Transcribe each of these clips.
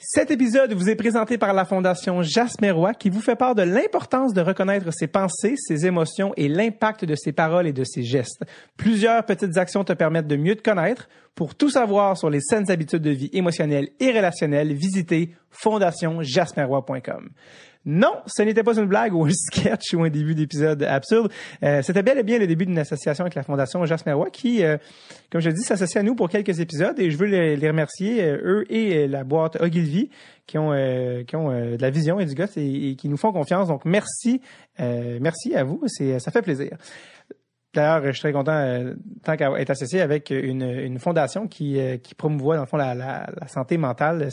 Cet épisode vous est présenté par la Fondation Jasmerois qui vous fait part de l'importance de reconnaître ses pensées, ses émotions et l'impact de ses paroles et de ses gestes. Plusieurs petites actions te permettent de mieux te connaître. Pour tout savoir sur les saines habitudes de vie émotionnelles et relationnelles, visitez fondationjasmerois.com. Non, ce n'était pas une blague ou un sketch ou un début d'épisode absurde. C'était bel et bien le début d'une association avec la Fondation Jasmerois qui, comme je l'ai dit, s'associe à nous pour quelques épisodes et je veux les remercier, eux et la boîte Ogilvy qui ont de la vision et du goût et qui nous font confiance. Donc, merci à vous. Ça fait plaisir. D'ailleurs, je suis très content tant qu'à être associé avec une fondation qui promouvoit, dans le fond, la santé mentale.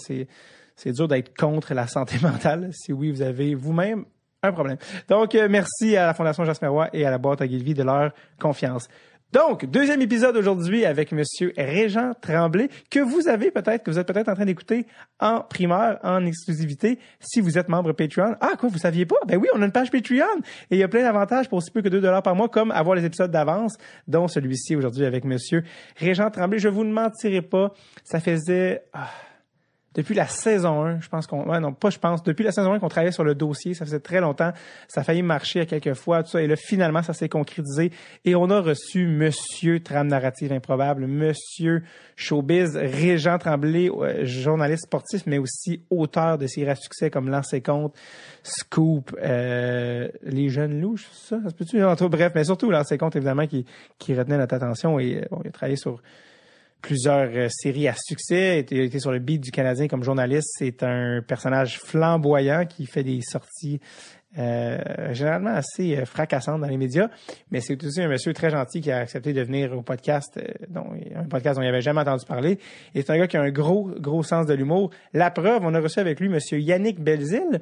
C'est dur d'être contre la santé mentale si oui, vous avez vous-même un problème. Donc, merci à la Fondation Jasmerois et à la boîte Ogilvy de leur confiance. Donc, deuxième épisode aujourd'hui avec Monsieur Régent Tremblay, que vous êtes peut-être en train d'écouter en primeur, en exclusivité, si vous êtes membre Patreon. Ah, quoi, vous saviez pas? Ben oui, on a une page Patreon et il y a plein d'avantages pour aussi peu que 2$ par mois, comme avoir les épisodes d'avance, dont celui-ci aujourd'hui avec Monsieur Régent Tremblay. Je vous ne mentirai pas, ça faisait... Depuis la saison 1, depuis la saison 1 qu'on travaillait sur le dossier, ça faisait très longtemps, ça a failli marcher à quelques fois, tout ça, et là, finalement, ça s'est concrétisé, et on a reçu Monsieur Trame Narrative Improbable, Monsieur Showbiz, Régent Tremblay, journaliste sportif, mais aussi auteur de séries à succès comme Lancer Compte, Scoop, Les Jeunes Louches, ça se peut-tu? Bref, mais surtout Lancer Compte, évidemment, qui retenait notre attention, et il a travaillé sur plusieurs séries à succès, il a été sur le beat du Canadien comme journaliste. C'est un personnage flamboyant qui fait des sorties généralement assez fracassantes dans les médias, mais c'est aussi un monsieur très gentil qui a accepté de venir au podcast, un podcast dont il n'avait jamais entendu parler. Et c'est un gars qui a un gros sens de l'humour. La preuve, on a reçu avec lui monsieur Yannick Belzile,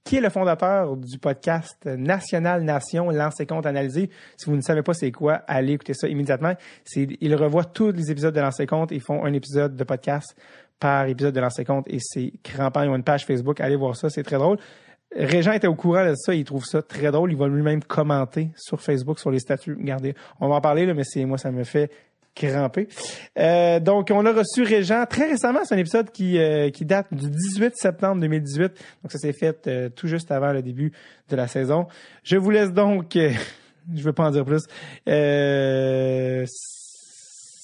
qui est le fondateur du podcast National Nation, Lancer Compte Analysé. Si vous ne savez pas c'est quoi, allez écouter ça immédiatement. Ils revoient tous les épisodes de Lancer Compte. Ils font un épisode de podcast par épisode de Lancer Compte et c'est crampant. Ils ont une page Facebook. Allez voir ça, c'est très drôle. Régent était au courant de ça, il trouve ça très drôle. Il va lui-même commenter sur Facebook, sur les statuts. Regardez, on va en parler, là, mais moi, ça me fait cramper. Donc, on a reçu Régent très récemment. C'est un épisode qui date du 18 septembre 2018. Donc, ça s'est fait tout juste avant le début de la saison. Je vous laisse donc, je veux pas en dire plus,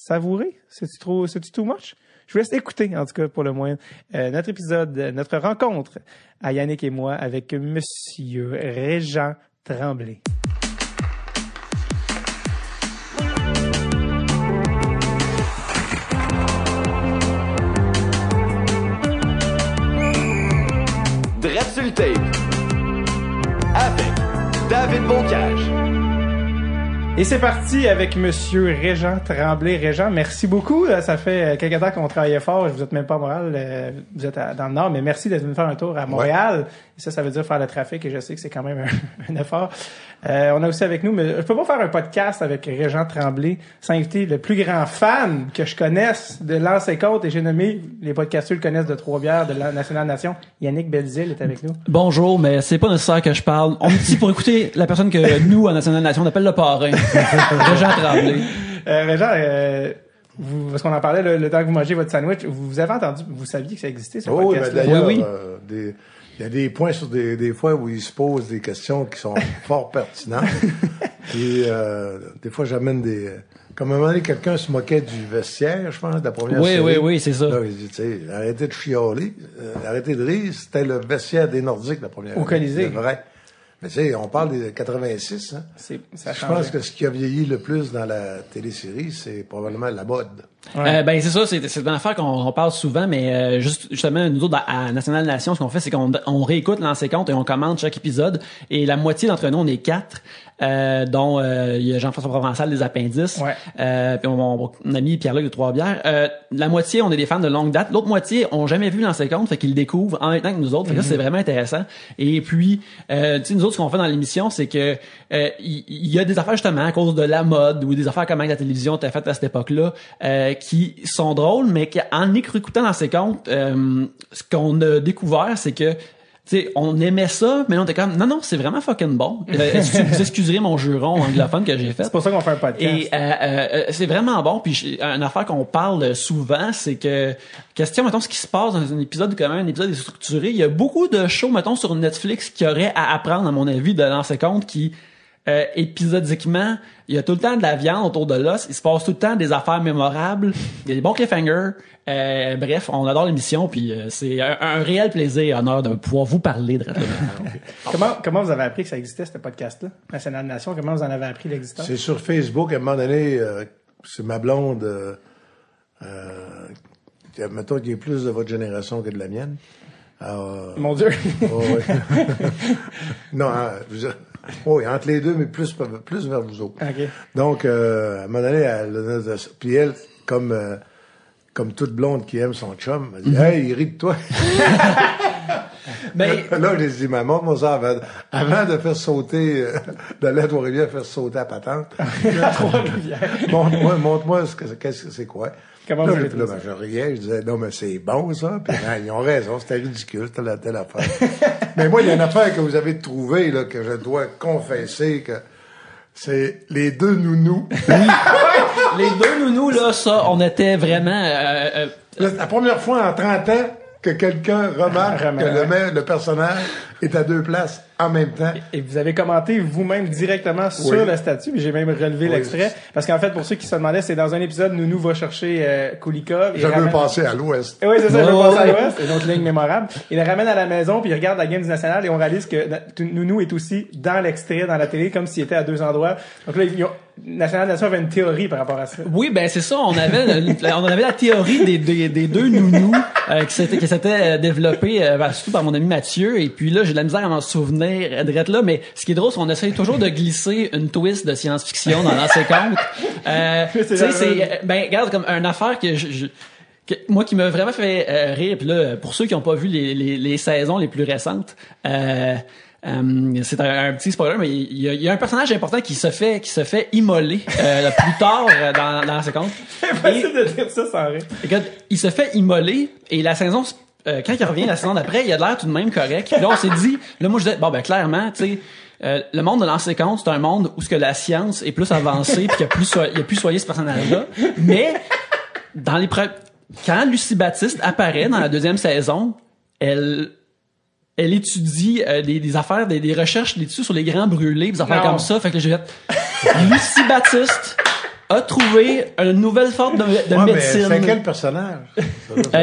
savourer. C'est-tu too much? Je vous laisse écouter, en tout cas, pour le moins, notre épisode, notre rencontre à Yannick et moi avec Monsieur Régent Tremblay. Drette sur le tape avec David Bocage. Et c'est parti avec Monsieur Régent Tremblay. Régent, merci beaucoup. Ça fait quelques temps qu'on travaillait fort. Vous êtes même pas à Montréal, vous êtes dans le Nord, mais merci d'être venu faire un tour à Montréal. Ouais. Et ça veut dire faire le trafic et je sais que c'est quand même un effort. On a aussi avec nous, mais je peux pas faire un podcast avec Régent Tremblay sans inviter le plus grand fan que je connaisse de Lancer Compte, et j'ai nommé, les podcasteurs le connaissent de Trois-Bières, de la National Nation. Yannick Belzile est avec nous. Bonjour, mais c'est pas nécessaire que je parle. On me dit pour écouter la personne que nous, à National Nation, on appelle le parrain. Régent Tremblay. Régent, parce qu'on en parlait le temps que vous mangez votre sandwich, vous avez entendu, vous saviez que ça existait, ce podcast-là? D'ailleurs, oui. Il y a des points sur des fois où ils se posent des questions qui sont fort pertinentes. Et des fois, j'amène des... Comme à un moment donné, quelqu'un se moquait du vestiaire, je pense, de la première série. Oui, c'est ça. Là, il dit, tu sais, arrêtez de chialer, arrêtez de rire, c'était le vestiaire des Nordiques, la première. Au Colisée. C'est vrai. Mais tu sais, on parle des 86, hein. Je pense que ce qui a vieilli le plus dans la télésérie, c'est probablement la mode. Ouais. C'est ça, c'est une affaire qu'on parle souvent, mais justement, nous autres, à National Nation, ce qu'on fait, c'est qu'on réécoute Lancer Compte et on commente chaque épisode. Et la moitié d'entre nous, on est 4, dont il y a Jean-François Provençal des Appendices, puis mon ami Pierre-Luc de Trois-Bières. La moitié, on est des fans de longue date. L'autre moitié ont jamais vu Lancer Compte, fait qu'ils le découvrent en même temps que nous autres. Fait que là, c'est vraiment intéressant. Et puis, tu sais, nous autres, ce qu'on fait dans l'émission, c'est que il y a des affaires justement à cause de la mode ou des affaires comme la télévision était faite à cette époque-là, qui sont drôles, mais qu'en écoutant Lancer Compte, ce qu'on a découvert, c'est que tu sais, on aimait ça, mais on était comme, non, c'est vraiment fucking bon. Vous excuserez mon juron anglophone que j'ai fait. C'est pour ça qu'on fait un podcast. Et c'est vraiment bon. Puis une affaire qu'on parle souvent, c'est que question, mettons, ce qui se passe dans un épisode comme un épisode est structuré. Il y a beaucoup de shows, mettons, sur Netflix qui auraient à apprendre, à mon avis, de lancer compte qui épisodiquement, il y a tout le temps de la viande autour de l'os. Il se passe tout le temps des affaires mémorables. Il y a des bons cliffhangers. Bref, on adore l'émission, puis c'est un réel plaisir et honneur de pouvoir vous parler de Comment vous avez appris que ça existait, ce podcast-là? National Nation, comment vous en avez appris l'existence? C'est sur Facebook, à un moment donné, c'est ma blonde, mettons qu'il y a plus de votre génération que de la mienne. Alors, Mon Dieu! ouais. Non, oui, entre les deux, mais plus vers vous autres. OK. Donc, à un moment donné, puis elle, comme toute blonde qui aime son chum, elle dit, hey, il rit de toi. Mais Là, je lui dis, maman, moi, ça, avant de faire sauter, d'aller à Trois-Rivières faire sauter à patente. montre-moi qu'est-ce que c'est quoi. Comment là, vous avez là, je riais, je disais, non, mais c'est bon, ça. Puis, ils ont raison, c'était ridicule, telle affaire. Mais moi, il y a une affaire que vous avez trouvée, là, que je dois confesser que c'est les deux nounous. les deux nounous, là, ça, on était vraiment... La première fois en 30 ans que quelqu'un remarque que le personnage est à deux places en même temps. Et vous avez commenté vous-même directement sur le statut, puis j'ai même relevé l'extrait. Parce qu'en fait, pour ceux qui se demandaient, c'est dans un épisode, Nounou va chercher Kulika. Je veux passer à l'ouest. Oui, c'est ça, je veux passer à l'ouest. Une autre ligne mémorable. Il le ramène à la maison, puis il regarde la game du National, et on réalise que Nounou est aussi dans l'extrait, dans la télé, comme s'il était à deux endroits. Donc là, National Nation avait une théorie par rapport à ça. Oui, ben c'est ça. On avait la théorie des deux nounous qui s'était développée surtout par mon ami Mathieu. Et puis là, j'ai de la misère à m'en souvenir direct là. Mais ce qui est drôle, c'est qu'on essaye toujours de glisser une twist de science-fiction dans ses comptes. Tu sais, c'est regarde comme une affaire que moi qui m'a vraiment fait rire. Puis là, pour ceux qui n'ont pas vu les saisons les plus récentes. C'est un petit spoiler, mais il y a un personnage important qui se fait immoler plus tard dans la séquence. C'est impossible de dire ça sans rire. Écoute, il se fait immoler et la saison quand il revient la saison d'après, il a l'air tout de même correct. Puis là on s'est dit, là moi je disais bon ben clairement, tu sais, le monde de l'ancien compte, c'est un monde où ce que la science est plus avancée puis qu'il y a plus soigné ce personnage-là. Mais dans quand Lucie Baptiste apparaît dans la deuxième saison, elle étudie des affaires, des recherches là-dessus sur les grands brûlés, des affaires comme ça. Fait que là, j'ai fait Lucie Baptiste a trouvé une nouvelle forme de médecine. Mais c'est quel personnage?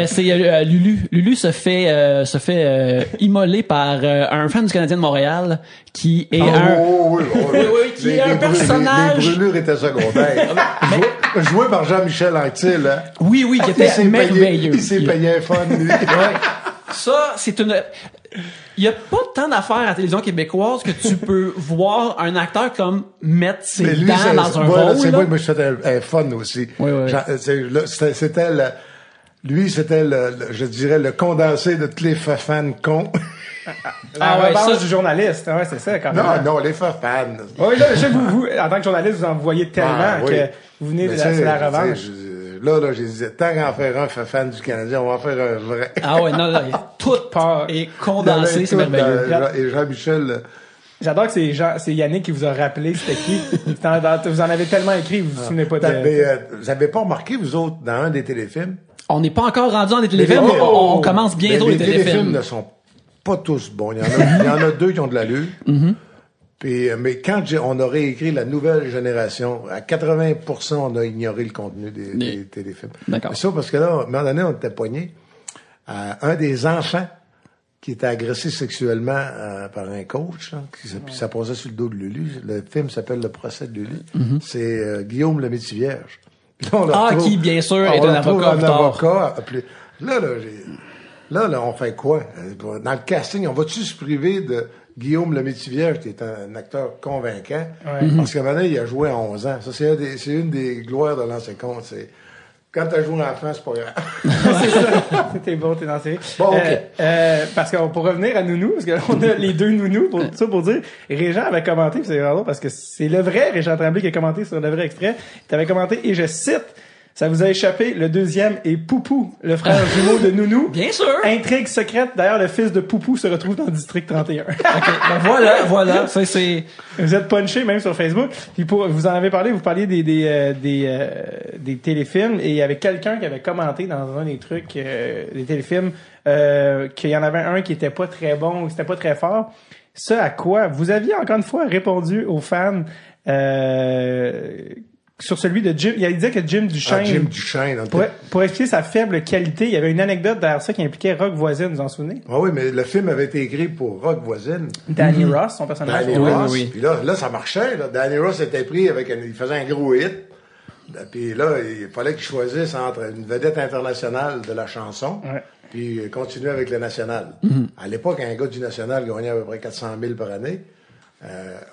C'est Lulu. Lulu se fait immoler par un fan du Canadien de Montréal qui est qui est un personnage. Les brûlures étaient secondaires. Joué par Jean-Michel Anctil, hein? Oui, qui était merveilleux. Il s'est payé un fun, lui. Ça, c'est une... Il y a pas tant d'affaires à la télévision québécoise que tu peux voir un acteur comme mettre ses dents dans un rôle. C'est moi, je faisais un fun aussi. Oui. C'était je dirais, le condensé de tous les fans cons. Ça du journaliste, ouais, c'est ça quand même. Non, les fans. Oui, là, je sais, vous, en tant que journaliste, vous en voyez tellement que vous venez de la revanche. Là, j'ai dit, tant qu'en faire un fan du Canadien, on va en faire un vrai. Ah ouais, non, toute part est condensée, c'est merveilleux. Et Jean-Michel... J'adore que c'est Yannick qui vous a rappelé c'était qui. Vous en avez tellement écrit, vous vous souvenez pas de... Vous avez pas remarqué, vous autres, dans un des téléfilms? On n'est pas encore rendu dans des téléfilms, on commence bientôt les téléfilms. Les téléfilms ne sont pas tous bons. Il y en a deux qui ont de l'allure. Mm-hmm. Puis, mais quand on a réécrit la nouvelle génération, à 80%, on a ignoré le contenu des téléfilms. D'accord. C'est ça parce que là, à un moment donné, on était poigné à un des enfants qui était agressé sexuellement par un coach, là, puis ça passait sur le dos de Lulu. Le film s'appelle Le procès de Lulu. Mm-hmm. C'est Guillaume le Métivierge. Là, qui, bien sûr, est un avocat. Là, on fait quoi? Dans le casting, on va-tu se priver de Guillaume le Métivierge, qui est un acteur convaincant? Ouais. Parce qu'à un moment donné, il a joué à 11 ans. Ça, c'est une des gloires de l'ancien compte. C'est quand t'as joué enfant, c'est pas grave. C'est ça. T'es bon, t'es dans la série. Bon, OK. Parce qu'on pour revenir à Nounou, parce qu'on a les deux Nounous pour dire, Régent avait commenté, c'est drôle parce que c'est le vrai Régent Tremblay qui a commenté sur le vrai extrait. T'avais commenté, et je cite, Ça vous a échappé. Le deuxième est Poupou, le frère jumeau de Nounou. Bien sûr. Intrigue secrète. D'ailleurs, le fils de Poupou se retrouve dans le District 31. OK, ben voilà. Ça, c'est... Vous êtes punché même sur Facebook. Puis vous en avez parlé, vous parliez des téléfilms et il y avait quelqu'un qui avait commenté dans un des trucs des téléfilms qu'il y en avait un qui était pas très bon, qui c'était pas très fort. Ce à quoi vous aviez encore une fois répondu aux fans sur celui de Jim. Il disait que Jim Duchesne. Jim Duchesne. Pour expliquer sa faible qualité, il y avait une anecdote derrière ça qui impliquait Rock Voisine, vous en souvenez? Ah oui, mais le film avait été écrit pour Rock Voisine. Danny Ross, son personnage. Danny Oui, Ross. oui. Puis là, ça marchait. Là. Danny Ross était pris il faisait un gros hit. Puis là, il fallait qu'il choisisse entre une vedette internationale de la chanson, puis continuer avec le national. À l'époque, un gars du national gagnait à peu près 400 000 par année.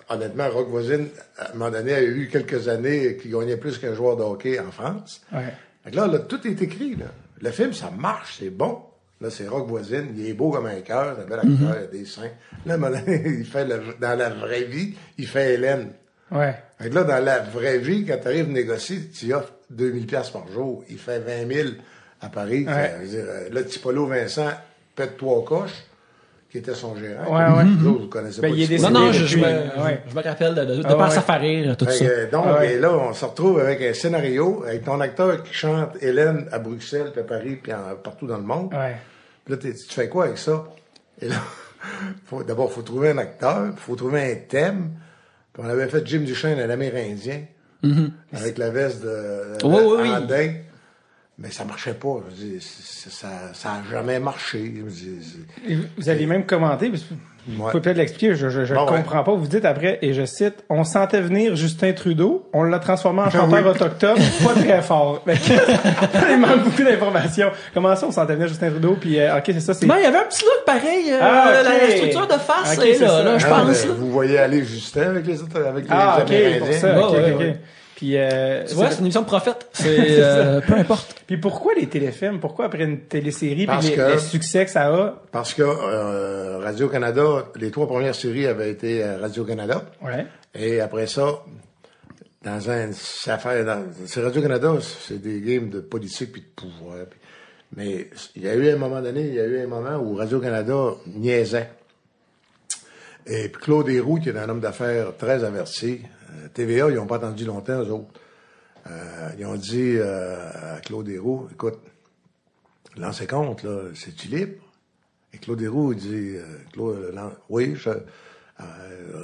Honnêtement, Rock Voisine, à un moment donné, a eu quelques années qui gagnait plus qu'un joueur de hockey en France. Ouais. Fait que là, tout est écrit. Là. Le film, ça marche, c'est bon. Là, c'est Rock Voisine, il est beau comme un cœur, un bel acteur, il a des seins. Là, à un moment donné, il fait dans la vraie vie, il fait Hélène. Ouais. Fait que là, dans la vraie vie, quand tu arrives négocier, tu offres 2000 $ par jour. Il fait 20 000 à Paris. Ouais. Ça veut dire, là, Tipolo Vincent pète 3 coches, qui était son gérant. Ouais. L'autre, vous connaissez Ben, pas il est Tipolo. Non, décédé je me rappelle de par sa farine, tout ça. Donc, et là, on se retrouve avec un scénario, avec ton acteur qui chante Hélène à Bruxelles, puis à Paris, puis partout dans le monde. Ouais. Puis là, tu fais quoi avec ça? Et là, d'abord, il faut trouver un acteur, il faut trouver un thème. Puis on avait fait Jim Duchesne, un Amérindien, avec la veste de Oui. Andin. Mais ça marchait pas. Je dis, ça a jamais marché. Je dis, Et vous aviez même commenté, parce que vous pouvez peut-être l'expliquer, je Bon, comprends pas. Vous dites après, et je cite, on sentait venir Justin Trudeau, on l'a transformé en chanteur autochtone, pas très fort. Il manque beaucoup d'informations. Comment ça, on sentait venir Justin Trudeau, puis ok, c'est ça, c'est... Non, il y avait un petit look pareil, ok. la structure de face, Ok, est c'est là, ça. là, je non, pense. mais Là. vous voyez aller Justin avec les autres, avec les ok, Amérindiens. pour ça, Ouais, ok. ouais. Puis, Tu vois, c'est une émission de prophète. C'est, peu importe. puis pourquoi les téléfilms? Pourquoi après une télésérie, Parce puis que- le succès que ça a? Parce que Radio-Canada, les 3 premières séries avaient été à Radio-Canada. Ouais. Et après ça, c'est Radio-Canada, c'est des games de politique puis de pouvoir. Mais il y a eu un moment où Radio-Canada niaisait. Et puis Claude Héroux, qui est un homme d'affaires très averti, TVA, ils n'ont pas attendu longtemps, eux autres. Ils ont dit à Claude Héroux, écoute, lancez compte, là, c'est-tu libre? Et Claude Héroux, il dit, oui,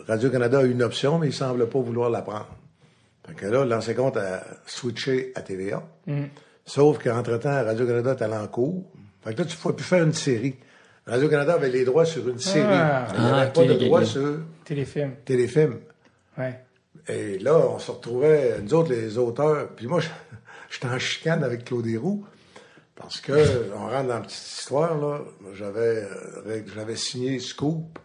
Radio-Canada a une option, mais il semble pas vouloir la prendre. Fait que là, l'ancien compte a switché à TVA. Sauf qu'entre-temps, Radio-Canada est allé en cours. Fait que là, tu ne pouvais plus faire une série. Radio-Canada avait les droits sur une série. Il n'y avait pas de droits sur téléfilm. Ouais. Et là, on se retrouvait, nous autres, les auteurs. Puis moi, j'étais en chicane avec Claude Héroux. Parce que, on rentre dans la petite histoire, là. J'avais signé Scoop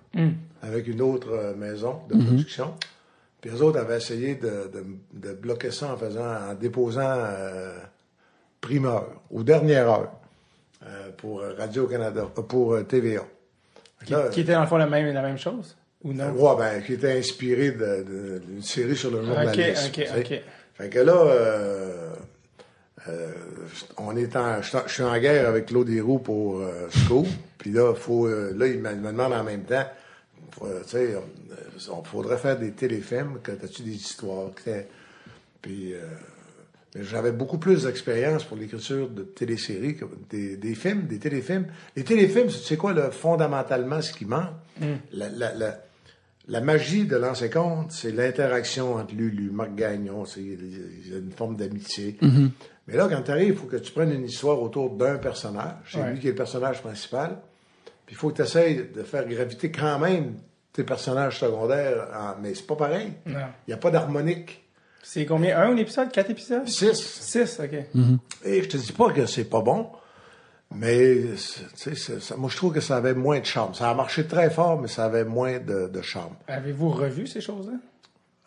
avec une autre maison de production. Puis les autres avaient essayé de bloquer ça en déposant primeur, aux dernières heures, pour Radio-Canada, pour TVA. Qui était dans le fond la même chose? Ou non? Ouais, qui était inspiré d'une série sur le journalisme. OK. Fait que là, je suis en guerre avec Claude Héroux pour Scoop. Puis là, il me demande en même temps, il faudrait faire des téléfilms, que t'as-tu des histoires? Puis j'avais beaucoup plus d'expérience pour l'écriture de téléséries que des films, des téléfilms. Les téléfilms, tu sais quoi, là, fondamentalement, ce qui manque? La magie de l'ancien compte, c'est l'interaction entre Lulu, Marc Gagnon, il y a une forme d'amitié. Mais là, quand tu arrives, il faut que tu prennes une histoire autour d'un personnage. C'est lui qui est le personnage principal. Puis il faut que tu essayes de faire graviter quand même tes personnages secondaires. Mais c'est pas pareil. Il n'y a pas d'harmonique. C'est combien? 1 épisode? 4 épisodes? 6. OK. Et je te dis pas que c'est pas bon, mais moi, je trouve que ça avait moins de charme. Ça a marché très fort, mais ça avait moins de charme. Avez-vous revu ces choses-là?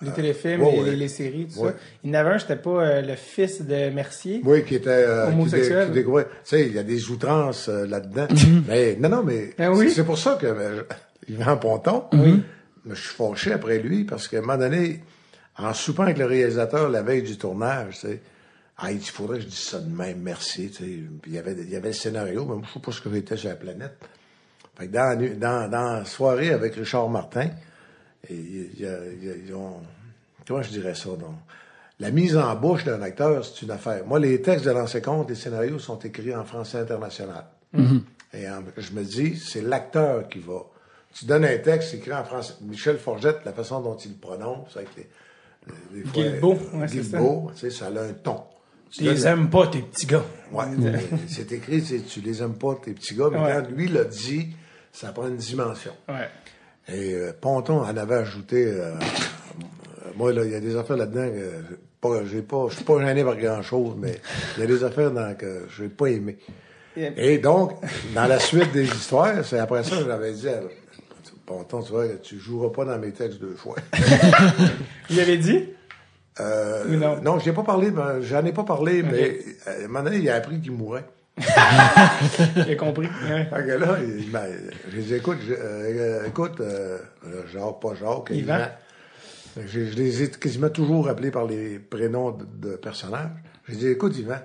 Les téléfilms, les séries, tout ça. Il y en avait un, c'était pas le fils de Mercier. Oui, qui était homosexuel. qui découvrait. Tu sais, il y a des outrances là-dedans. Mais mais c'est pour ça que Yvan Ponton, je suis fâché après lui parce qu'à un moment donné, en soupant avec le réalisateur la veille du tournage, Ah, il dit, faudrait que je dise ça de même, merci, tu sais. Puis il y avait le scénario, mais moi, je sais pas ce que j'étais sur la planète. Fait que dans la soirée avec Richard Martin, ils ont, comment je dirais ça, donc? La mise en bouche d'un acteur, c'est une affaire. Moi, les textes de Lancez compte, les scénarios sont écrits en français international. Et je me dis, c'est l'acteur qui va. Tu donnes un texte écrit en français. Michel Forgette, la façon dont il le prononce, avec les fois, Guilbeault, ouais, c'est Guilbeault, tu sais, ça a un ton. Tu les aimes pas, tes petits gars. Ouais, c'est écrit, tu les aimes pas, tes petits gars, mais quand lui l'a dit, ça prend une dimension. Ouais. Et Ponton en avait ajouté. Moi, là, il y a des affaires là-dedans que je suis pas gêné par grand-chose, mais il y a des affaires que je n'ai pas aimées. Et donc, dans la suite des histoires, c'est après ça que j'avais dit à Ponton, tu vois, tu joueras pas dans mes textes 2 fois. Il avait dit? Non, j'en ai pas parlé, mais à un moment donné, il a appris qu'il mourait. J'ai compris. Ouais. Fait que là, j'ai dit, écoute, Jacques, Yvan. Je les ai quasiment toujours appelés par les prénoms de personnages. J'ai dit, écoute, Yvan,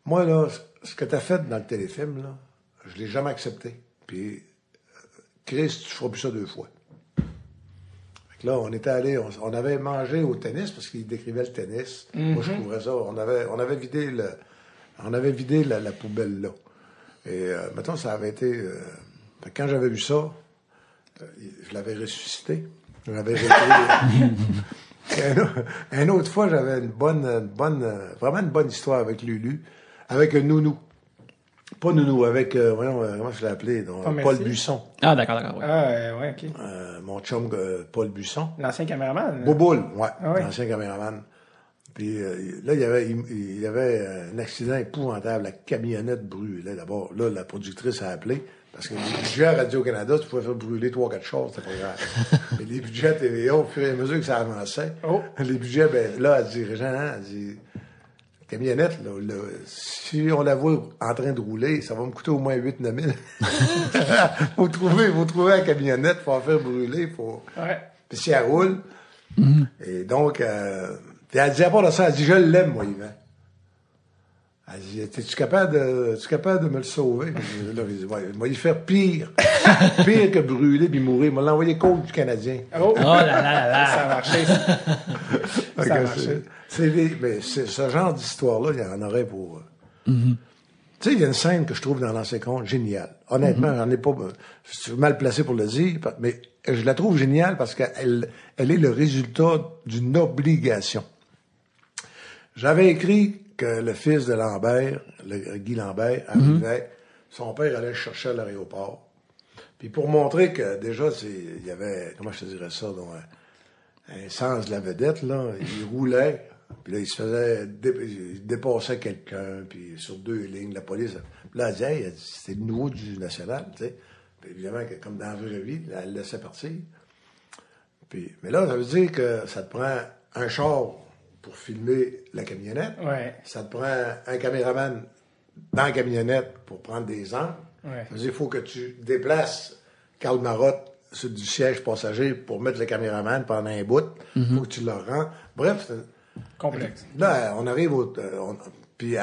moi, là, ce que tu as fait dans le téléfilm, là, je l'ai jamais accepté. Puis, Chris, tu feras plus ça 2 fois. Fait que là, on était allé, on avait mangé au tennis parce qu'il décrivait le tennis. Moi, je couvrais ça. On avait vidé la poubelle là. Et mettons, ça avait été. Quand j'avais vu ça, je l'avais ressuscité. Je l'avais une autre fois, j'avais vraiment une bonne histoire avec Lulu, avec Nounou. Pas Nounou, avec, comment je l'ai appelé, donc, Paul Buisson. Ah, d'accord, ouais. Ah, ouais, OK. Mon chum, Paul Buisson. L'ancien caméraman. Boboule, ouais, Ah, ouais. l'ancien caméraman. Puis là, il y avait un accident épouvantable, la camionnette brûlait. D'abord, là, la productrice a appelé, parce que les budgets à Radio-Canada, tu pouvais faire brûler 3-4 choses, c'était pas grave. Mais les budgets à TVA, au fur et à mesure que ça avançait, les budgets, ben là, elle dit, Régent, elle dit, camionnette, là, si on la voit en train de rouler, ça va me coûter au moins 8-9 000. Faut trouver la camionnette, faut en faire brûler, Ouais. Puis si elle roule, et donc, puis elle dit à part de ça, elle dit, je l'aime, moi, Yvan. Elle dit, es-tu capable de me le sauver? Là, je dis, ouais, il va y faire pire que brûler puis mourir. Il m'a l'envoyé côte du Canadien. Oh là là. Ça a marché, ça. Ça a marché. Mais ce genre d'histoire-là, il y en aurait pour... Tu sais, il y a une scène que je trouve dans Lancez compte géniale. Honnêtement, j'en ai pas... Je suis mal placé pour le dire, mais je la trouve géniale parce qu'elle est le résultat d'une obligation. J'avais écrit que le fils de Lambert, Guy Lambert, arrivait, son père allait le chercher à l'aéroport. Puis pour montrer que déjà, il y avait, comment je te dirais ça, donc, un sens de la vedette, là, il roulait, puis là, il se faisait, il dépassait quelqu'un, puis sur 2 lignes, la police, puis là, elle dit, c'était le nouveau du national, tu sais. Puis évidemment, comme dans la vraie vie, elle le laissait partir. Puis, mais là, ça veut dire que ça te prend un char pour filmer la camionnette. Ouais. Ça te prend un caméraman dans la camionnette pour prendre des angles. Ouais. Ça veut dire qu'il faut que tu déplaces Karl Marotte sur du siège passager pour mettre le caméraman pendant un bout. Il faut que tu le rends. Bref, Complexe. là, on arrive puis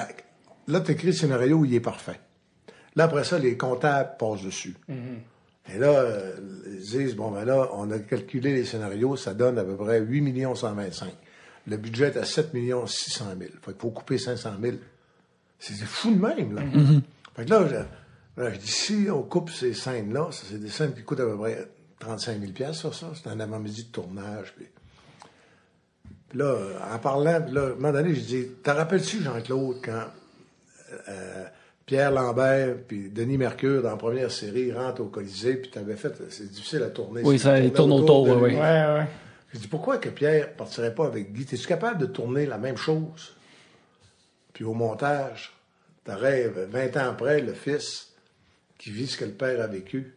là, tu écris le scénario où il est parfait. Là, après ça, les comptables passent dessus. Et là, ils disent, bon, ben là, on a calculé les scénarios, ça donne à peu près 8 125 000. Le budget est à 7 600 000. Fait qu'il faut couper 500 000. C'est fou de même, là. Fait que là, je dis, si on coupe ces scènes-là, c'est des scènes qui coûtent à peu près 35 000 ça. C'est un avant-midi de tournage. Puis là, en parlant, puis là, à un moment donné, je dis, t'en rappelles-tu, Jean-Claude, quand Pierre Lambert puis Denis Mercure, dans la première série, rentrent au Colisée, puis t'avais fait, c'est difficile à tourner. Oui, ça tourne autour, oui. Ouais. Je dis, pourquoi que Pierre partirait pas avec Guy? Es-tu capable de tourner la même chose? Puis au montage, t'aurais 20 ans après le fils qui vit ce que le père a vécu.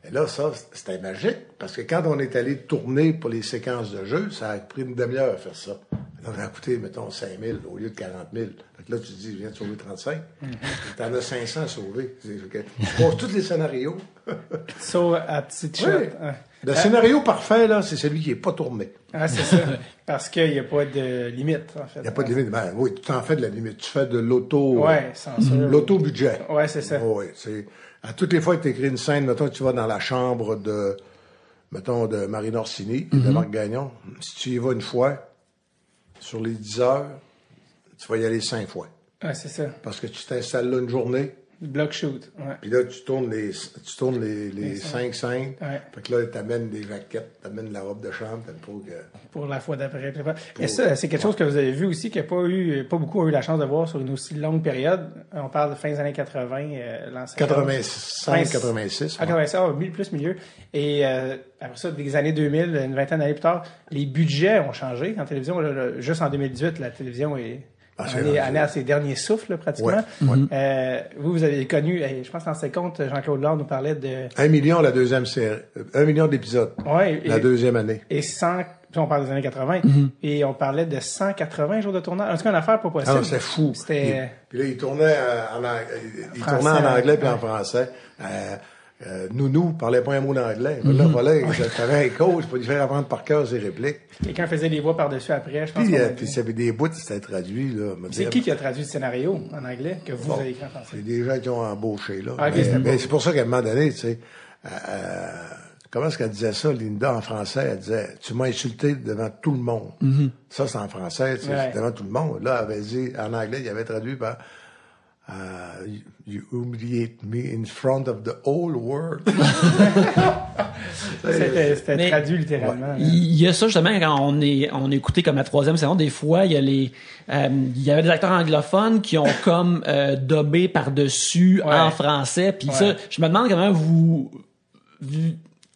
Et là, ça, c'était magique, parce que quand on est allé tourner pour les séquences de jeu, ça a pris une demi-heure à faire ça. Ça aurait coûté, mettons, 5 000 au lieu de 40 000. Fait que là, tu te dis, je viens de sauver 35. Tu en as 500 à sauver. Tu poses tous les scénarios. Sauf à petite shot. Oui. Ouais. Le scénario parfait, là, c'est celui qui n'est pas tourné. Ah, c'est ça. Parce qu'il n'y a pas de limite, en fait. Il n'y a pas de limite. Ben, oui, tu t'en fais de la limite. Tu fais de l'auto... Ouais, censure. L'auto-budget. Ouais, c'est ça. Oui, c'est... À toutes les fois que tu écris une scène, mettons, tu vas dans la chambre de... Mettons, de Marine Orsini, de Marc Gagnon. Si tu y vas une fois, sur les 10 heures, tu vas y aller 5 fois. Ouais, c'est ça. Parce que tu t'installes là une journée, Block shoot. Ouais. puis là, tu tournes les 5 scènes. Ouais. Fait que là, t'amènes des jaquettes, t'amènes la robe de chambre, pour que... Pour la fois d'après. Et ça, c'est quelque chose que vous avez vu aussi, que pas beaucoup ont eu la chance de voir sur une aussi longue période. On parle de fin des années 80, l'ancien. 85, 86. Ah, 86, plus milieu. Et après ça, des années 2000, une vingtaine d'années plus tard, les budgets ont changé en télévision. Juste en 2018, la télévision est année à ses derniers souffles, là, pratiquement. Ouais. Vous avez connu, je pense qu'en 50, Jean-Claude Lard nous parlait de... 1 million la deuxième série. 1 million d'épisodes. Ouais, la deuxième année. Et 100... Puis on parle des années 80. Et on parlait de 180 jours de tournage. En tout cas, une affaire pas possible. Ah, c'est fou. C'était... Puis là, il tournait tournait en anglais puis en français. Nounou parlait pas un mot d'anglais. Là, voilà, t'avais un coach pour lui faire apprendre par cœur ses répliques. Quelqu'un faisait des voix par-dessus après, je pense. Puis s'il y avait des bouts, c'était traduit, là. C'est qui a traduit le scénario en anglais que vous avez écrit en français? C'est des gens qui ont embauché, là. Ah, okay, mais c'est pour ça qu'à un moment donné, tu sais, comment est-ce qu'elle disait ça, Linda, en français? Elle disait, tu m'as insulté devant tout le monde. Ça, c'est en français, tu sais, devant tout le monde. Là, elle avait dit, en anglais, il avait traduit par, you humiliate me in front of the whole world. C'était traduit littéralement. Il y a ça justement quand on écoutait comme la troisième saison, des fois il y avait des acteurs anglophones qui ont comme dubbé par-dessus en français. Puis ça, je me demande comment vous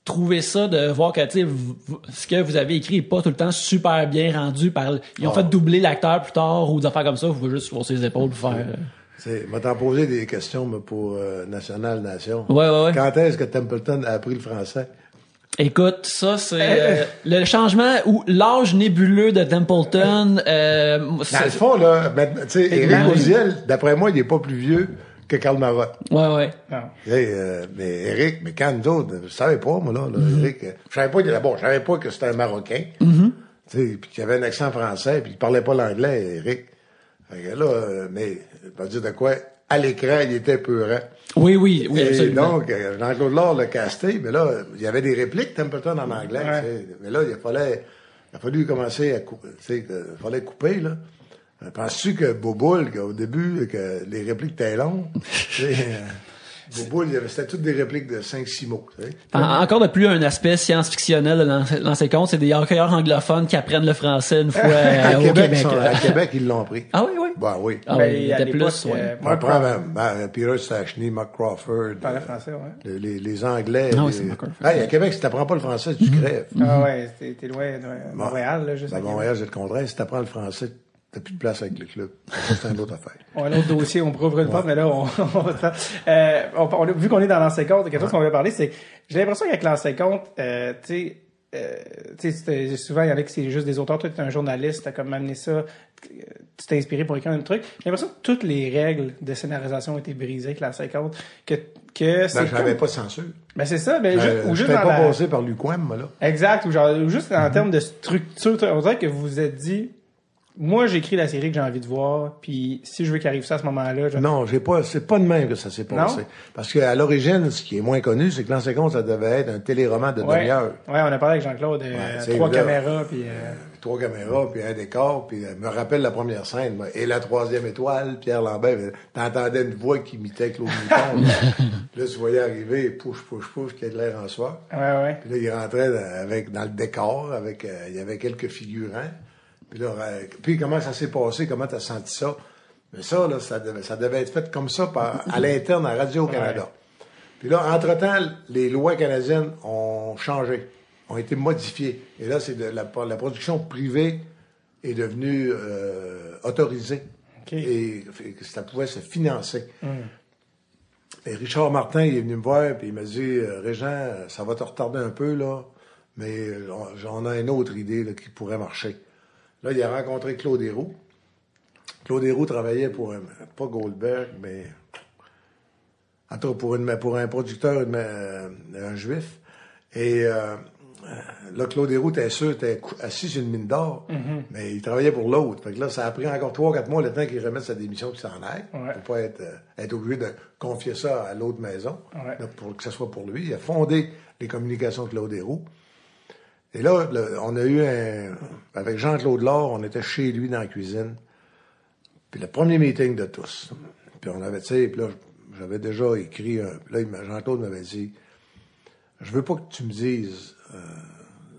trouvez ça de voir que ce que vous avez écrit est pas tout le temps super bien rendu par ils ont fait doubler l'acteur plus tard ou des affaires comme ça, vous pouvez juste hausser les épaules pour faire m'a t'en posé des questions pour National Nation. Ouais. Quand est-ce que Templeton a appris le français? Écoute, ça c'est le changement ou l'âge nébuleux de Templeton. Dans le fond là, tu sais, Éric Oziel, d'après moi, il est pas plus vieux que Karl Marotte. Ouais. Mais Éric, mais quand nous autres, je savais pas, moi, là, Éric, je savais pas que c'était un Marocain. Tu sais, puis qu'il avait un accent français, puis il parlait pas l'anglais, Éric. Fait que là, mais, je vais dire de quoi, à l'écran, il était peurant. Oui, et absolument. donc, Jean-Claude Lard l'a casté, mais là, il y avait des répliques Templeton en anglais, tu sais. Mais là, il a fallu commencer à couper, tu sais, il fallait couper, là. Penses-tu que Bouboule, au début, que les répliques étaient longues, Bouboule, c'était toutes des répliques de 5-6 mots, tu sais. Encore de plus, un aspect science-fictionnel dans ces contes, c'est des hockeyeurs anglophones qui apprennent le français une fois au Québec. À Québec, ils l'ont pris. Ah oui? Ben oui. Ah, il était plus, Peter Stachny, Mark Crawford. Parlait français, les Anglais. Ah oui, c'est Mark Crawford. À Québec, si t'apprends pas le français, tu crèves. Ah ouais, t'es loin de Montréal, là, juste à Montréal, c'est le contraire. Si t'apprends le français, t'as plus de place avec le club. C'est une autre affaire. Un autre dossier, on pourrait ouvrir une porte, mais là, on va faire. Vu qu'on est dans l'ancien compte, quelque chose qu'on va parler, c'est j'ai l'impression qu'avec l'ancien compte, tu sais, souvent, il y en a qui c'est juste des auteurs. Toi, tu es un journaliste, tu as comme amené ça, tu t'es inspiré pour écrire un truc. J'ai l'impression que toutes les règles de scénarisation ont été brisées avec l'ancien compte. Que c'est j'avais pas de censure. Ben, c'est ça. Ben, ou juste pas passé par l'UQAM, moi, là. Exact. Ou juste en termes de structure. On dirait que vous vous êtes dit, moi, j'écris la série que j'ai envie de voir, puis si je veux qu'il arrive ça à ce moment-là... Non, c'est pas de même que ça s'est passé. Non? Parce qu'à l'origine, ce qui est moins connu, c'est que l'ancien compte, ça devait être un téléroman de demi-heure. Ouais, on a parlé avec Jean-Claude, 3 caméras, puis... 3 caméras, puis un décor, puis me rappelle la première scène, et la 3e étoile, Pierre Lambert, t'entendais une voix qui imitait Claude Mouton. Là, tu voyais arriver, push, qui a de l'air en soi. Ouais. Puis là, il rentrait dans le décor, il y avait quelques figurants. Puis là, comment ça s'est passé? Comment t'as senti ça? Mais ça, là, ça devait être fait comme ça à l'interne à Radio-Canada. Ouais. Puis là, entre-temps, les lois canadiennes ont changé, ont été modifiées. Et là, c'est la production privée est devenue autorisée. Okay. Et ça pouvait se financer. Et Richard Martin, il est venu me voir, puis il m'a dit, Régent, ça va te retarder un peu, là, mais on a une autre idée là, qui pourrait marcher. Là, il a rencontré Claude Héroux. Claude Héroux travaillait pour pas Goldberg, mais en tout cas pour un producteur, un juif. Et là, Claude Héroux était assis sur une mine d'or, mais il travaillait pour l'autre. Fait que là, ça a pris encore 3-4 mois le temps qu'il remette sa démission et qu'il s'en aille. Ouais. Pour pas être obligé de confier ça à l'autre maison, Ouais. là, pour que ce soit pour lui. Il a fondé les communications de Claude Héroux. Et là, on a eu avec Jean-Claude Laure, on était chez lui dans la cuisine. Puis le premier meeting de tous. Puis on avait, tu sais, puis là, j'avais déjà écrit, là, Jean-Claude m'avait dit, je veux pas que tu me dises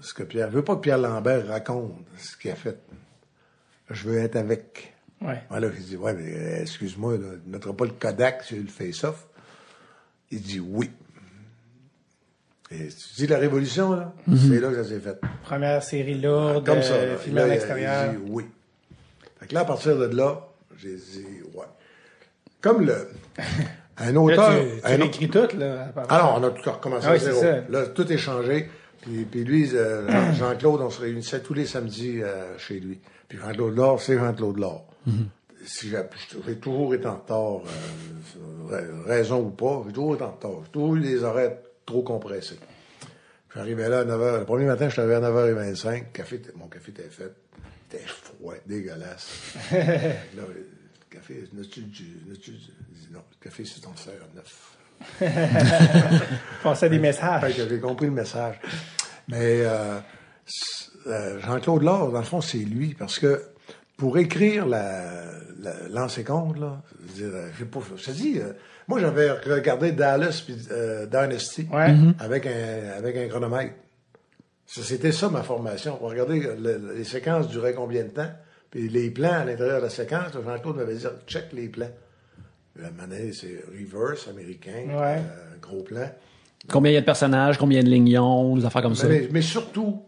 je veux pas que Pierre Lambert raconte ce qu'il a fait. Je veux être avec. Ouais. Voilà, j'ai dit, ouais, mais excuse-moi, là, ne mettra pas le Kodak sur le face-off. Il dit oui. Et tu dis la Révolution, là, c'est là que ça s'est fait. Première série lourde, Comme ça, là. filmée à Là, l'extérieur. il dit oui. Fait que là, à partir de là, j'ai dit ouais. Comme un auteur... Là, tu réécris tout, là. Alors, on a tout recommencé Ah oui, à zéro. c'est ça. Là, tout est changé. Puis lui, Jean-Claude, on se réunissait tous les samedis chez lui. Puis Jean-Claude Laure, c'est Jean-Claude Laure. Si j'ai toujours été en retard, raison ou pas, j'ai toujours été en retard. J'ai toujours eu des horaires trop compressés. J'arrivais là à 9h. Le premier matin, je suis arrivé à 9h25. Mon café était fait. Il était froid, dégueulasse. Là, le café, non, le café, c'est ton sert à 9. Passait des messages. Fait que j'ai compris le message. Mais Jean-Claude Laure, dans le fond, c'est lui, parce que pour écrire Lancez compte, là, je te dis, moi, j'avais regardé Dallas puis Dynasty avec un chronomètre. C'était ça, ma formation. On regardait les séquences duraient combien de temps, puis les plans à l'intérieur de la séquence, Jean-Claude m'avait dit « check les plans ». La manette, c'est reverse, américain, gros plan. Combien il y a de personnages, combien de lignes, des affaires comme ça. Mais surtout,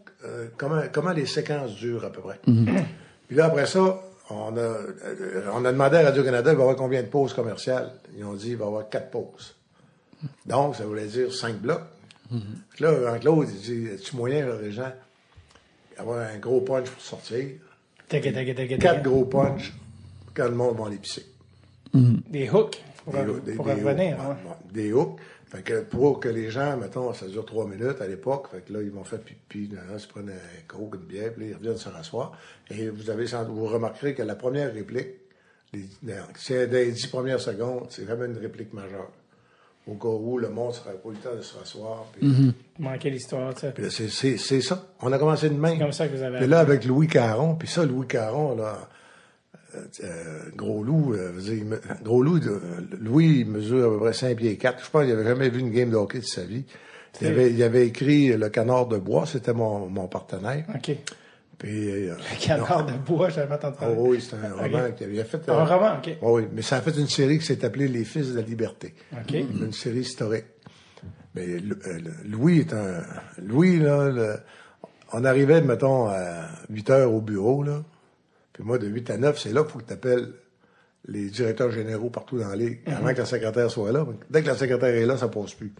comment les séquences durent à peu près. Puis là, après ça, on a demandé à Radio-Canada, il va y avoir combien de pauses commerciales? Ils ont dit, il va y avoir 4 pauses. Donc, ça voulait dire 5 blocs. Puis là, Jean-Claude, il dit, est-ce moyen, les gens, avoir un gros punch pour sortir? 4 gros punch quand le monde va l'épicer. Des hooks pour revenir. Des hooks. Fait que pour que les gens, mettons, ça dure 3 minutes à l'époque, fait que là, ils m'ont fait pipi, ils se prennent un coke, une bière, puis là, ils reviennent se rasseoir. Et vous remarquerez que la première réplique, c'est dans les 10 premières secondes, c'est vraiment une réplique majeure. Au cas où le monde n'aurait pas eu le temps de se rasseoir. Puis, Manquait l'histoire, tu sais. Puis là, c'est ça. On a commencé de même. C'est comme ça que vous avez. Puis là, avec Louis Caron, puis ça, Louis Caron, là, Gros Loup, Louis, il mesure à peu près 5 pieds 4. Je pense qu'il n'avait jamais vu une game de hockey de sa vie. Il avait écrit Le Canard de bois, c'était mon partenaire. OK. Puis, Le Canard de bois, j'avais entendu parler. Oh oui, c'est un roman qu'il avait fait. Un roman, OK. Oh oui, mais ça a fait une série qui s'est appelée Les Fils de la Liberté. OK. Une série historique. Mais Louis, là, on arrivait, mettons, à 8 heures au bureau, là. Puis moi, de 8 à 9, c'est là qu'il faut que tu appelles les directeurs généraux partout dans les avant que la secrétaire soit là. Dès que la secrétaire est là, ça passe plus.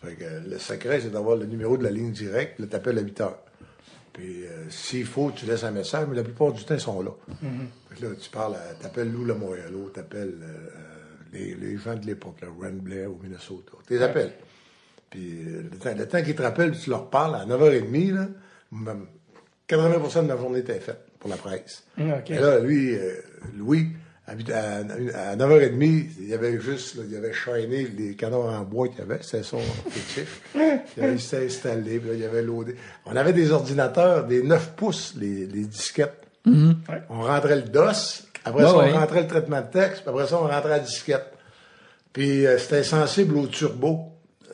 Fait que le secret, c'est d'avoir le numéro de la ligne directe, puis là, t'appelles à 8 heures. Puis s'il faut, tu laisses un message, mais la plupart du temps, ils sont là. Fait que là, tu parles, t'appelles Lou Lamoyello, t'appelles les gens de l'époque, là, Ren Blair au Minnesota. Tu les appelles. Puis le temps qu'ils te rappellent, tu leur parles à 9h30, là, même 80% de la journée était faite pour la presse. Okay. Et là, lui, Louis, à 9h30, il avait juste, là, il avait shiné les canards en bois qu'il y avait, c'était son fétiche. Il s'était installé, puis là, il avait loadé. On avait des ordinateurs, des 9 pouces, les disquettes. On rentrait le DOS, après ça, on rentrait le traitement de texte, puis après ça, on rentrait la disquette. Puis c'était sensible au turbo.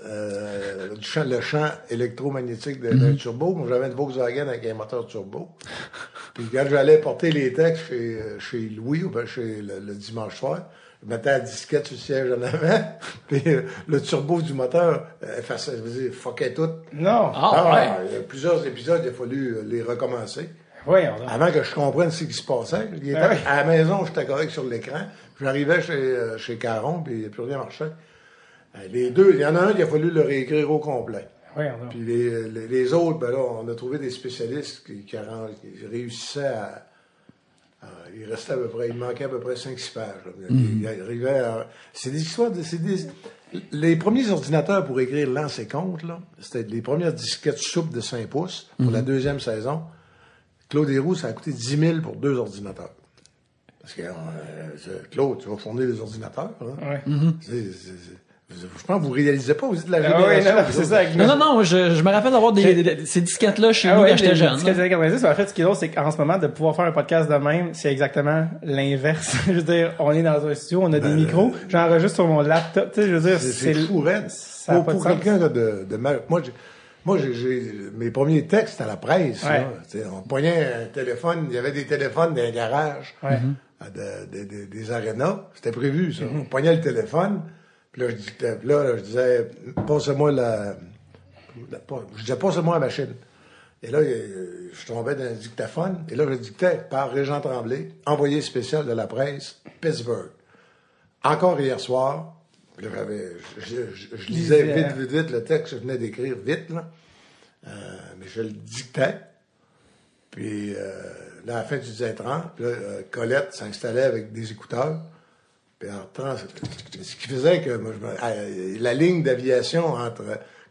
Le champ électromagnétique d'un turbo. Moi, j'avais une Volkswagen avec un moteur turbo. Puis quand j'allais porter les textes chez Louis, ou bien chez le dimanche soir, je mettais la disquette sur le siège en avant, puis le turbo du moteur fuckait tout. Non! Il y a plusieurs épisodes, il a fallu les recommencer. Oui, avant que je comprenne ce qui se passait. À la maison, j'étais correct sur l'écran. J'arrivais chez Caron, puis plus rien marchait. Les deux, il y en a un qui a fallu le réécrire au complet. Ouais, non. Puis les autres, ben là, on a trouvé des spécialistes qui réussissaient il restait il manquait à peu près 5-6 pages. Là. Il arrivait c'est des histoires les premiers ordinateurs pour écrire lance et compte, là, c'était les premières disquettes souples de 5 pouces pour la deuxième saison. Claude Héroux, ça a coûté 10 000 pour 2 ordinateurs. Parce que, Claude, tu vas fournir les ordinateurs. Hein? Ouais. Je pense que vous réalisez pas, vous êtes de la génération. Non, c'est ça. Non, je me rappelle d'avoir ces disquettes-là chez nous quand j'étais jeune. Ce que des années 90, en fait, ce qui est drôle, c'est qu'en ce moment, de pouvoir faire un podcast de même, c'est exactement l'inverse. Je veux dire, on est dans un studio, on a des micros, j'enregistre sur mon laptop, tu sais, je veux dire, c'est fou, raide. Pour quelqu'un moi, j'ai mes premiers textes à la presse, ouais. Là, on pognait un téléphone, il y avait des téléphones dans les garages, ouais. des arénas, c'était prévu, ça. On pognait le téléphone, puis là, je disais, passe-moi passe-moi la machine. Et là, je tombais dans un dictaphone, et là, je dictais par Régent Tremblay, envoyé spécial de la presse, Pittsburgh. Encore hier soir, là, je lisais vite le texte que je venais d'écrire, vite, là. Mais je le dictais. Puis, là, à la fin du 10h30, puis là, Colette s'installait avec des écouteurs. Puis, ce qui faisait que la ligne d'aviation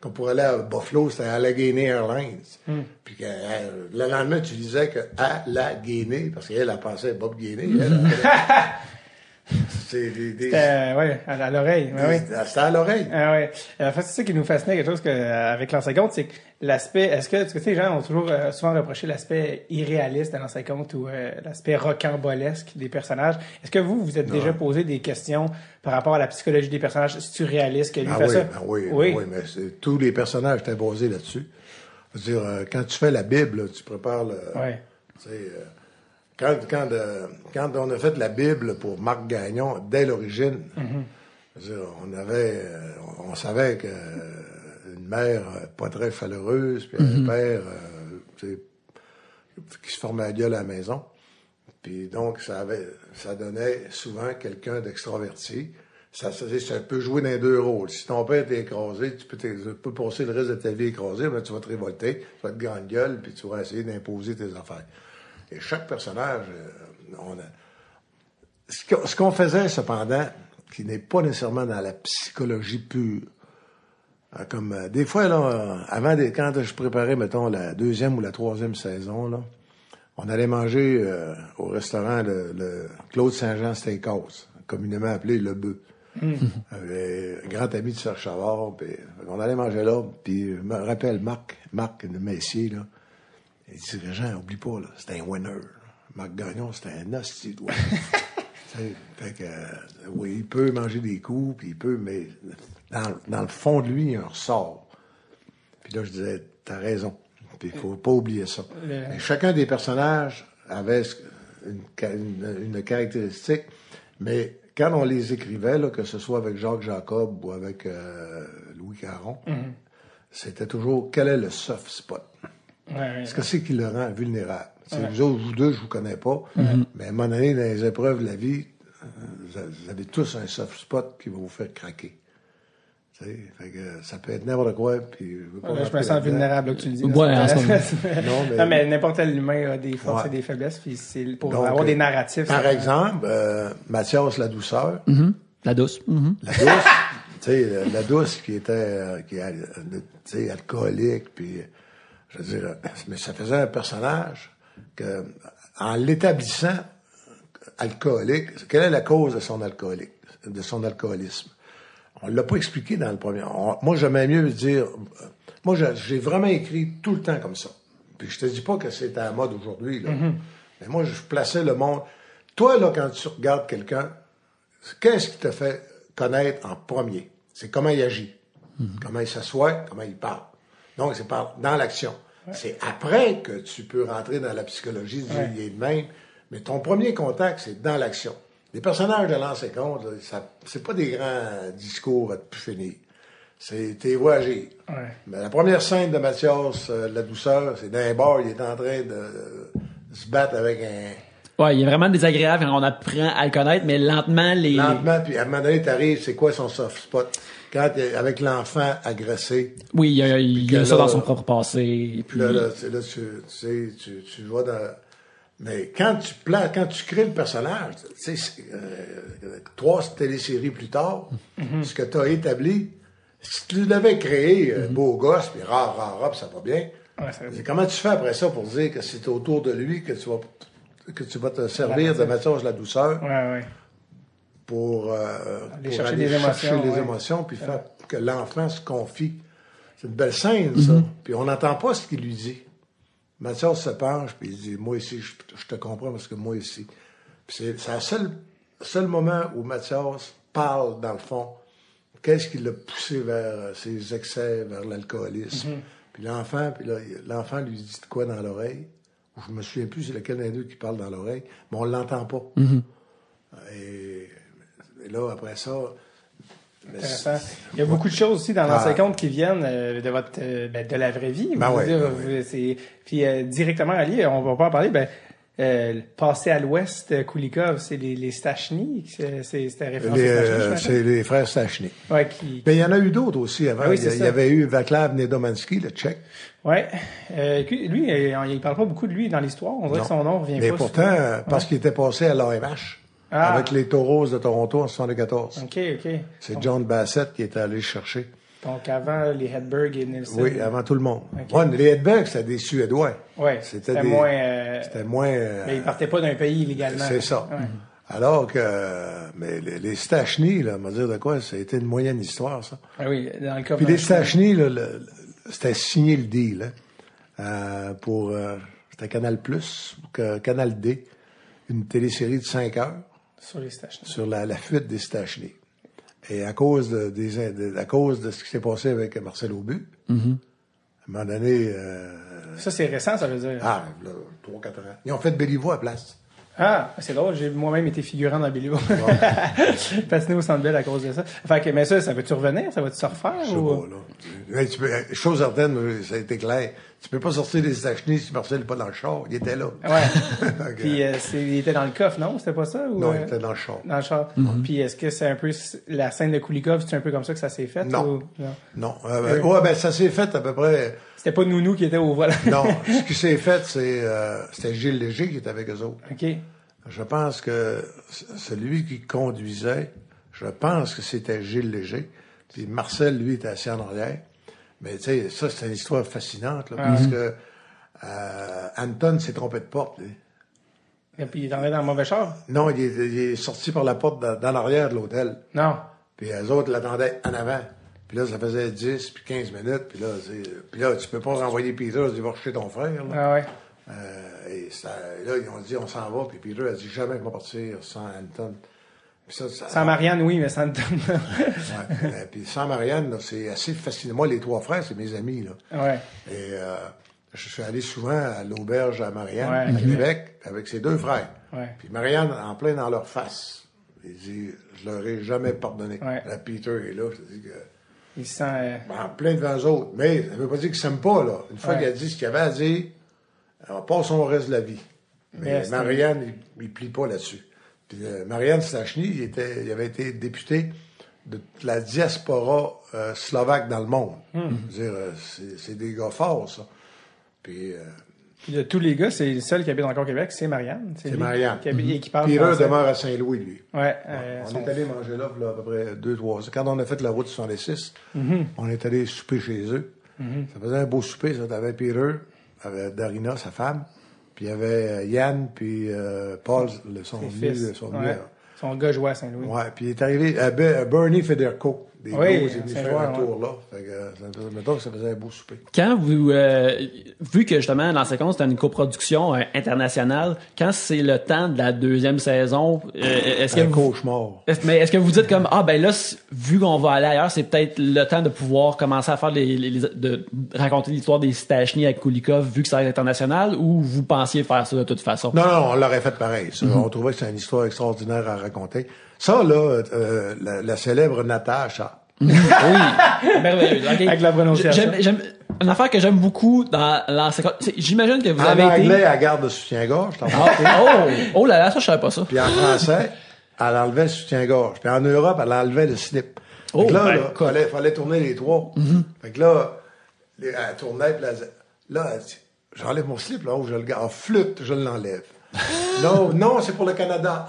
qu'on pourrait aller à Buffalo, c'était Allegheny Airlines. Puis le lendemain, tu disais que Allegheny, parce qu'elle a pensé à Bob Gainey. C'est ouais, à l'oreille. C'était à l'oreille. Ouais. En fait, c'est ça qui nous fascinait, quelque chose avec l'an 50, c'est que l'aspect, est-ce que tu sais, les gens ont toujours souvent reproché l'aspect irréaliste de l'an 50 ou l'aspect rocambolesque des personnages. Est-ce que vous êtes déjà posé des questions par rapport à la psychologie des personnages? C'est-tu réaliste que lui fait ça? Oui, mais tous les personnages étaient basés là-dessus. Je veux dire, quand tu fais la Bible, là, tu prépares le... Ouais. Tu sais, quand on a fait la Bible pour Marc Gagnon, dès l'origine, je veux dire, on savait que une mère pas très chaleureuse, puis un père qui se formait la gueule à la maison. Puis donc, ça donnait souvent quelqu'un d'extraverti. Ça peut jouer dans les deux rôles. Si ton père t'est écrasé, tu peux passer le reste de ta vie écrasé, mais tu vas te révolter, tu vas te grande gueule, puis tu vas essayer d'imposer tes affaires. Et chaque personnage, ce qu'on faisait cependant, qui n'est pas nécessairement dans la psychologie pure, comme des fois là, quand je préparais, mettons, la 2e ou la 3e saison, là, on allait manger au restaurant le Claude Saint-Jean Steakhouse, communément appelé Le Bœuf. Un grand ami de Serge Chavard, puis on allait manger là, puis je me rappelle Marc de Messier, là. Il dit, Régent, oublie pas, là, c'était un winner. Marc Gagnon, c'était un hostie de winner. Fait que, oui, il peut manger des coups, puis il peut, mais dans le fond de lui, il y a un ressort. Puis là, je disais, t'as raison. Puis il faut pas oublier ça. Mais chacun des personnages avait une caractéristique, mais quand on les écrivait, là, que ce soit avec Jacques Jacob ou avec Louis Caron, c'était toujours, quel est le soft spot? Est-ce que c'est qui le rend vulnérable? Vous deux, je vous connais pas, mais à un moment donné, dans les épreuves de la vie, vous avez tous un soft spot qui va vous faire craquer. Fait que ça peut être n'importe quoi. Puis je me sens vulnérable, là, que tu le dis. Ouais, en ce moment. Non, mais n'importe quel humain a des forces et des faiblesses, puis c'est pour avoir des narratifs. Par exemple, Mathias La Douceur. La douce. La douce, tu sais, la douce qui est alcoolique, puis je veux dire, mais ça faisait un personnage que, en l'établissant alcoolique, quelle est la cause de son alcoolisme? On l'a pas expliqué dans le premier. Moi, j'aimais mieux dire, moi, j'ai vraiment écrit tout le temps comme ça. Puis je te dis pas que c'est à la mode aujourd'hui, là. Mais moi, je plaçais le monde. Toi, là, quand tu regardes quelqu'un, qu'est-ce qui te fait connaître en premier? C'est comment il agit. Comment il s'assoit, comment il parle. Donc, c'est dans l'action. C'est après que tu peux rentrer dans la psychologie, dire il est de même. Mais ton premier contact, c'est dans l'action. Les personnages de l'an 50, c'est pas des grands discours à te plus finir. C'est tes voix agir. Mais la première scène de Mathias La Douceur, c'est dans un bar, il est en train de se battre avec Ouais, il est vraiment désagréable quand on apprend à le connaître, mais lentement, Lentement, puis à un moment donné, t'arrives, c'est quoi son soft spot? Quand avec l'enfant agressé. Oui, il y a ça là, dans son propre passé. Et puis... Là, tu vas dans... Mais quand tu crées le personnage, tu sais, 3 téléséries plus tard, ce que tu as établi, si tu l'avais créé, beau gosse, puis rare, puis ça va bien, comment tu fais après ça pour dire que c'est autour de lui que tu vas te servir de Mathias la douceur pour aller chercher les émotions, puis faire que l'enfant se confie. C'est une belle scène, ça. Puis on n'entend pas ce qu'il lui dit. Mathias se penche, puis il dit « Moi ici, je te comprends parce que moi ici. » Puis c'est le seul moment où Mathias parle, dans le fond, qu'est-ce qui l'a poussé vers ses excès, vers l'alcoolisme. Puis l'enfant lui dit de quoi dans l'oreille. Je me souviens plus c'est lequel des deux qui parle dans l'oreille, mais on l'entend pas. Et là, après ça... Intéressant. Il y a beaucoup de choses aussi dans l'ancien conte qui viennent de votre de la vraie vie. Puis directement allié, on va pas en parler. Passer à l'ouest, Koulikov, c'est les Stachny. C'était référence c'est les frères Stachny. Ouais, Mais il y en a eu d'autres aussi avant. Oui, il y avait eu Vaclav Nedomansky, le Tchèque. Ouais. Lui, il parle pas beaucoup de lui dans l'histoire. On dirait que son nom revient pas. Mais pourtant, parce qu'il était passé à l'AMH. Avec les Taureaux de Toronto en 1974. OK. C'est John Bassett qui était allé le chercher. Donc, avant les Hedberg et Nielsen. Oui, avant tout le monde. Okay. Les Hedberg, c'était des Suédois. Oui, c'était moins... C'était moins... mais ils partaient pas d'un pays illégalement. C'est ça. Alors que... mais les Stachny, là, on va dire de quoi, ça a été une moyenne histoire, ça. Ah oui, dans le cas... Puis les Stachny, là, c'était signé le deal, pour... c'était Canal+, Canal D, une télésérie de 5 heures. Sur les Stachny. Sur la fuite des Stachny. Et à cause de ce qui s'est passé avec Marcel Aubu, à un moment donné... ça, c'est récent, ça veut dire? Ah, là, 3-4 ans. Ils ont fait Béliveau à la place. Ah, c'est drôle, j'ai moi-même été figurant dans Béliveau. Fasciné au Centre Bell à cause de ça. Fait que, mais ça va-tu revenir? Ça va-tu se refaire? Je sais pas, là. Chose certaine, ça a été clair. Tu peux pas sortir des Stachny si Marcel n'est pas dans le char. Il était là. Ouais. Puis, il était dans le coffre, non? C'était pas ça? Ou, non, il était dans le char. Dans le char. Puis, est-ce que c'est un peu, la scène de Koulikov, c'est un peu comme ça que ça s'est fait? Non. Non. Ouais, ça s'est fait à peu près. C'était pas Nounou qui était au volant. Non. Ce qui s'est fait, c'était Gilles Léger qui était avec eux autres. OK. Je pense que celui qui conduisait, je pense que c'était Gilles Léger. Puis Marcel, lui, était assis en arrière. Mais tu sais, ça, c'est une histoire fascinante, là, parce que Anton s'est trompé de porte, lui. Et puis il est entré dans le mauvais char? Non, il est sorti par la porte dans l'arrière de l'hôtel. Non. Puis les autres l'attendaient en avant. Puis là, ça faisait 10 puis 15 minutes. Puis là, tu peux pas renvoyer Peter, il va chez ton frère. Là. Ah ouais. Et là, ils ont dit, on s'en va. Puis Peter a dit, jamais qu'on va partir sans Anton. Sans Marianne, oui, mais sans Anton. Puis sans Marianne, là, c'est assez fascinant. Moi, les 3 frères, c'est mes amis. Là. Ouais. Et je suis allé souvent à l'auberge à Marianne, à Québec, avec ses 2 frères. Ouais. Puis Marianne, en plein dans leur face, il dit, je leur ai jamais pardonné. Ouais. Là, Peter est là, je dis que... Il se sent... en plein devant eux autres. Mais ça veut pas dire qu'il s'aime pas, là. Une fois qu'il a dit ce qu'il avait à dire, on passe au reste de la vie. Mais Marianne, il plie pas là-dessus. Puis Marianne Stachny, il avait été député de la diaspora slovaque dans le monde. Je veux dire, c'est des gars forts, ça. Puis de tous les gars, c'est le seul qui habite encore au Québec, c'est Marianne. C'est Marianne. Qui parle Peter français. demeure à Saint-Louis, lui. Ouais. On est allé manger là, à peu près 2-3 ans. Quand on a fait la route 66, on est allé souper chez eux. Ça faisait un beau souper, ça. T'avais Peter, avec Darina, sa femme, puis il y avait Yann, puis Paul, son fils. Son gars jouait à Saint-Louis. Ouais, puis il est arrivé Bernie Federko. Des gars, il est venu faire un tour là. Fait que, mettons que ça faisait un beau souper. Quand vous, vu que justement, dans cette c'était une coproduction internationale, quand c'est le temps de la 2e saison, est-ce que cauchemar. Mais est-ce que vous dites comme, ben là, vu qu'on va aller ailleurs, c'est peut-être le temps de pouvoir commencer à faire de raconter l'histoire des Stachny avec Koulikov, vu que ça va être international, ou vous pensiez faire ça de toute façon? Non, on l'aurait fait pareil. Ça. On trouvait que c'était une histoire extraordinaire à raconter. Ça, là, la célèbre Natacha. Oui, merveilleux. Okay. Avec la prononciation. Une affaire que j'aime beaucoup dans l'ancien compte, j'imagine que vous En avez anglais, été... elle garde le soutien-gorge, t'en Oh là là, ça, je savais pas ça. Puis en français, elle enlevait le soutien-gorge. Puis en Europe, elle enlevait le slip. Oh, Fait que là, ben, là, fallait tourner les trois. Fait que là, elle tournait, puis là, elle dit, j'enlève mon slip, là, où je le garde. En flûte, je l'enlève. non, c'est pour le Canada.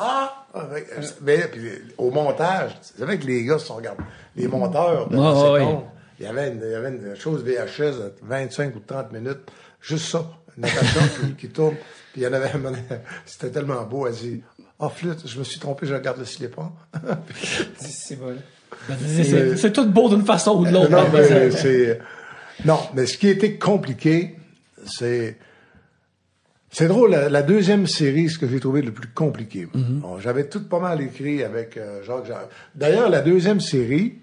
Mais puis, au montage, c'est vrai que les gars se sont regardés. Les monteurs, il y avait une chose VHS de 25 ou 30 minutes, juste ça, une natation qui tourne. Puis il y en avait, c'était tellement beau, elle dit, flûte, je me suis trompé, je regarde le slip-on. C'est bon. C'est tout beau d'une façon ou de l'autre. Non, mais ce qui était compliqué, c'est drôle, la deuxième série, ce que j'ai trouvé le plus compliqué. Bon, j'avais tout pas mal écrit avec Jacques. D'ailleurs, la deuxième série,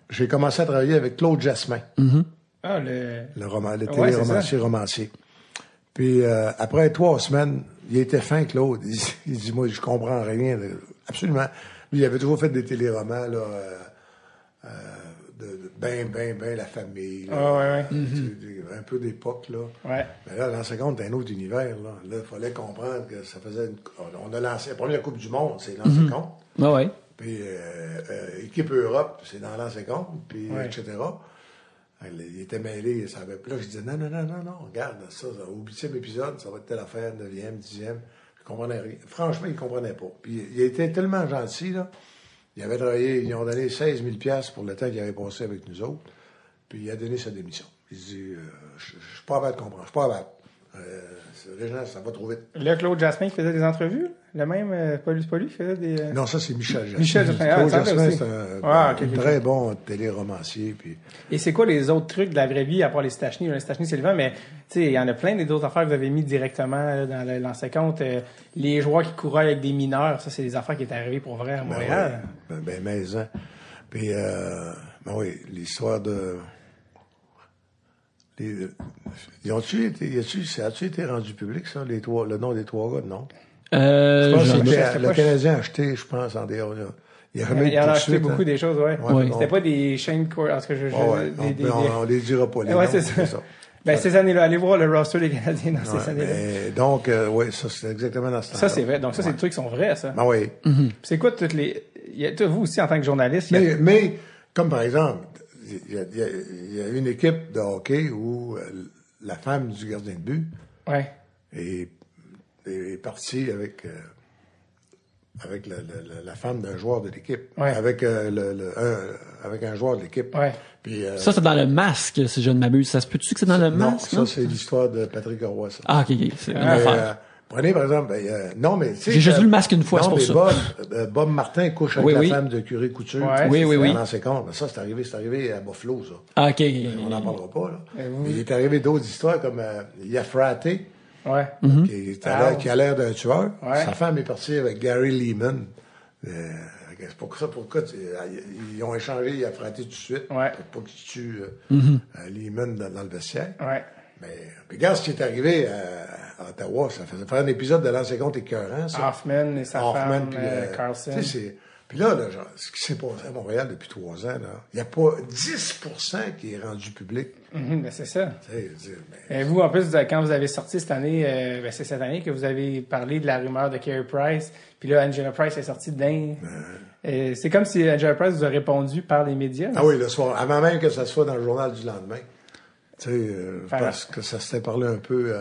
j'ai commencé à travailler avec Claude Jasmin. Ah, le Téléromancier. Puis après 3 semaines, il était fin, Claude. Il dit, moi, je comprends rien. Absolument. Lui, il avait toujours fait des téléromans, là, ben la famille. Là, un peu d'époque, là. Ouais. Mais là, l'an 50, c'est un autre univers, là. Là, il fallait comprendre que ça faisait on a lancé la première Coupe du Monde, c'est l'an 50. Ah ouais. Puis équipe Europe, c'est dans l'an 50, puis etc. Il était mêlé, ça avait... Puis là, je disais, non, regarde, ça, au 8e épisode, ça va être telle affaire, 9e, 10e. Je comprenais rien. Franchement, il comprenait pas. Puis il était tellement gentil, là. Il avait travaillé, ils ont donné 16 000 $ pour le temps qu'il avait passé avec nous autres. Puis il a donné sa démission. Il dit, je suis pas capable de comprendre, je suis pas capable. Régent, ça va trop vite. Là, Claude Jasmin qui faisait des entrevues, le même, pas lui qui faisait des... Non, ça, c'est Michel Jasmin. Michel Jasmin, Claude ça Jasmin, aussi. c'est un très bon téléromancier. Puis... Et c'est quoi les autres trucs de la vraie vie, à part les Stachny? Les Stachny, c'est le vent, mais tu sais, il y en a plein d'autres affaires que vous avez mis directement là, dans l'ancien compte. Les joueurs qui couraient avec des mineurs, ça, c'est des affaires qui étaient arrivées pour vrai à Montréal. Mais, hein. Puis, oui, l'histoire de... As-tu été rendu public, ça, le nom des 3 gars, non? Je pense que le Canadien a acheté, je pense, en dehors. Il en a acheté beaucoup des choses, ouais. Ouais. C'était pas des chaînes de cours, en tout cas, on les dira pas, les noms, c'est ça. Ben, ces années-là, allez voir le roster des Canadiens dans ces années-là. Donc, ça, c'est exactement dans ce temps-là. Ça, c'est vrai. Donc, ça, c'est des trucs qui sont vrais, ça. Ben oui. C'est quoi toutes les... Toi, vous aussi, en tant que journaliste... Mais comme par exemple, il y a une équipe de hockey où la femme du gardien de but est partie avec la femme d'un joueur de l'équipe, avec un joueur de l'équipe. Puis, ça, c'est dans le masque, si je ne m'abuse. Ça se peut-tu que c'est dans le masque? Non, ça, c'est l'histoire de Patrick Roy, ça. Ah, OK. C'est une affaire. Prenez, par exemple, non, mais... J'ai juste vu le masque une fois, c'est pour ça. Bob Martin couche avec la femme de Curé Couture. Oui. Dans ses comptes. Ça, c'est arrivé à Buffalo, ça. Ah, OK. On n'en parlera pas, là. Mais il est arrivé d'autres histoires, comme Yafraté, qui a l'air d'un tueur. Sa femme est partie avec Gary Lehman. C'est pour ça, pourquoi ils ont échangé Yafraté tout de suite, pour pas qu'ils tuent Lehman dans le vestiaire. Mais regarde ce qui est arrivé à Ottawa. Ça faisait faire un épisode de l'ancien compte écœurant, ça. Hoffman et sa femme, Carlson. Puis là, genre, ce qui s'est passé à Montréal depuis 3 ans, il n'y a pas 10% qui est rendu public. Ben c'est ça. Et vous, en plus, quand vous avez sorti cette année, c'est cette année que vous avez parlé de la rumeur de Carey Price. Puis là, Angela Price est sortie d'un... c'est comme si Angela Price vous a répondu par les médias. Ah oui, le soir, avant même que ça soit dans le journal du lendemain. Parce que ça s'était parlé un peu...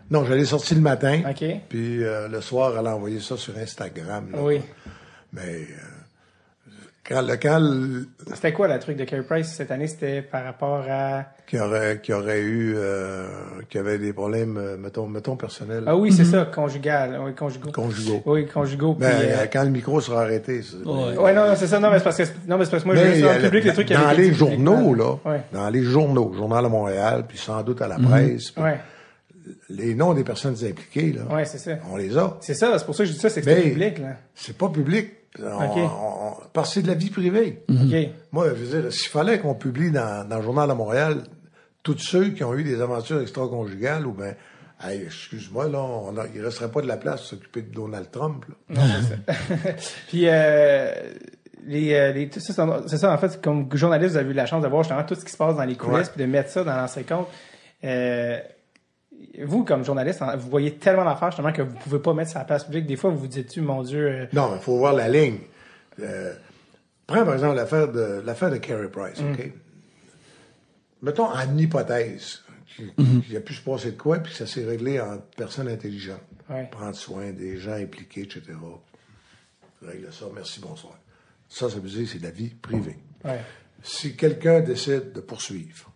Non, je l'ai sorti le matin. Puis le soir, elle a envoyé ça sur Instagram. Là. Oui. Mais C'était quoi le truc de Carey Price cette année? C'était par rapport à... Qui avait des problèmes, mettons personnels. Ah oui, c'est ça, conjugal. Oui, conjugaux. Oui, conjugaux. Ben, quand le micro sera arrêté. Non, c'est ça. Non, mais c'est parce que moi, je veux dans le public les trucs dans les journaux, là. Dans les journaux, Journal de Montréal, puis sans doute à la presse. Les noms des personnes impliquées, là. Oui, c'est ça. On les a. C'est ça, c'est pour ça que je dis ça, c'est que c'est public, là. C'est pas public. Parce que c'est de la vie privée. Moi, je veux dire, s'il fallait qu'on publie dans le Journal de Montréal tous ceux qui ont eu des aventures extra-conjugales, ou ben, excuse-moi, là, il resterait pas de la place pour s'occuper de Donald Trump, là. Non, c'est ça. Puis, c'est ça, en fait, comme journaliste, vous avez eu la chance de voir justement tout ce qui se passe dans les coulisses puis de mettre ça dans l'ancien compte. Vous, comme journaliste, vous voyez tellement d'affaires justement que vous pouvez pas mettre sur la place publique. Des fois, vous vous dites, mon Dieu. Non, mais il faut voir la ligne. Prends par exemple l'affaire de Carey Price, OK? Mettons en hypothèse qu'il a pu se passer de quoi puis que ça s'est réglé en personne intelligente. Ouais. Prendre soin des gens impliqués, etc. Règle ça, merci, bonsoir. Ça veut dire que c'est de la vie privée. Ouais. Si quelqu'un décide de poursuivre,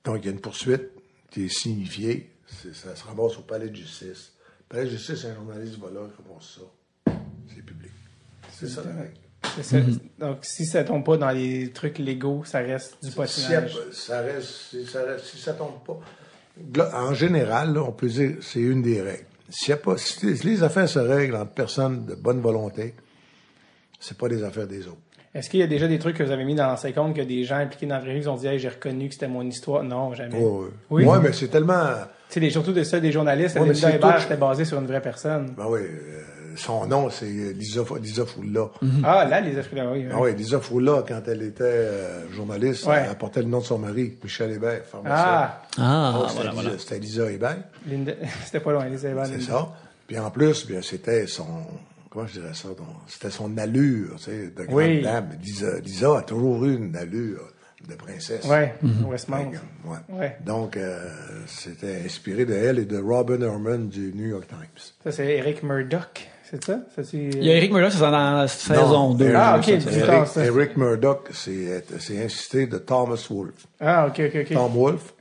donc il y a une poursuite qui est signifiée, ça se ramasse au palais de justice. Le palais de justice, un journaliste va là, il ramasse ça. C'est public. C'est ça la règle. C'est ça. Donc, si ça tombe pas dans les trucs légaux, ça reste du potinage. Si ça tombe pas. Là, en général, là, on peut dire que c'est une des règles. Si les affaires se règlent entre personnes de bonne volonté, c'est pas des affaires des autres. Est-ce qu'il y a déjà des trucs que vous avez mis dans l'ancien compte que des gens impliqués dans la vraie vie ont dit hey, j'ai reconnu que c'était mon histoire? Non, jamais. Oh, oui. Ouais, mais c'est tellement. Tu sais, surtout des journalistes, Ouais, Linda Hébert, c'était basé sur une vraie personne. Ben oui, son nom, c'est Lisa Foula. Ah, là, Lisa Foula, oui. Ah oui, Lisa Foula, quand elle était journaliste, elle portait le nom de son mari, Michel Hébert, pharmacien. C'était Lisa Hébert. C'était pas loin, Lisa Hébert. C'est ça. Puis en plus, bien, c'était son... Comment je dirais ça? C'était son allure, tu sais, de grande dame. Lisa a toujours eu une allure de princesse. Oui, Westmount. Ouais. Donc, c'était inspiré de elle et de Robin Herman du New York Times. Ça, c'est Eric Murdoch, c'est ça? Il y a Eric Murdoch, c'est dans la saison 2. Ah, OK, Eric Murdoch, c'est insisté de Thomas Wolfe. Ah, OK. Tom Wolfe,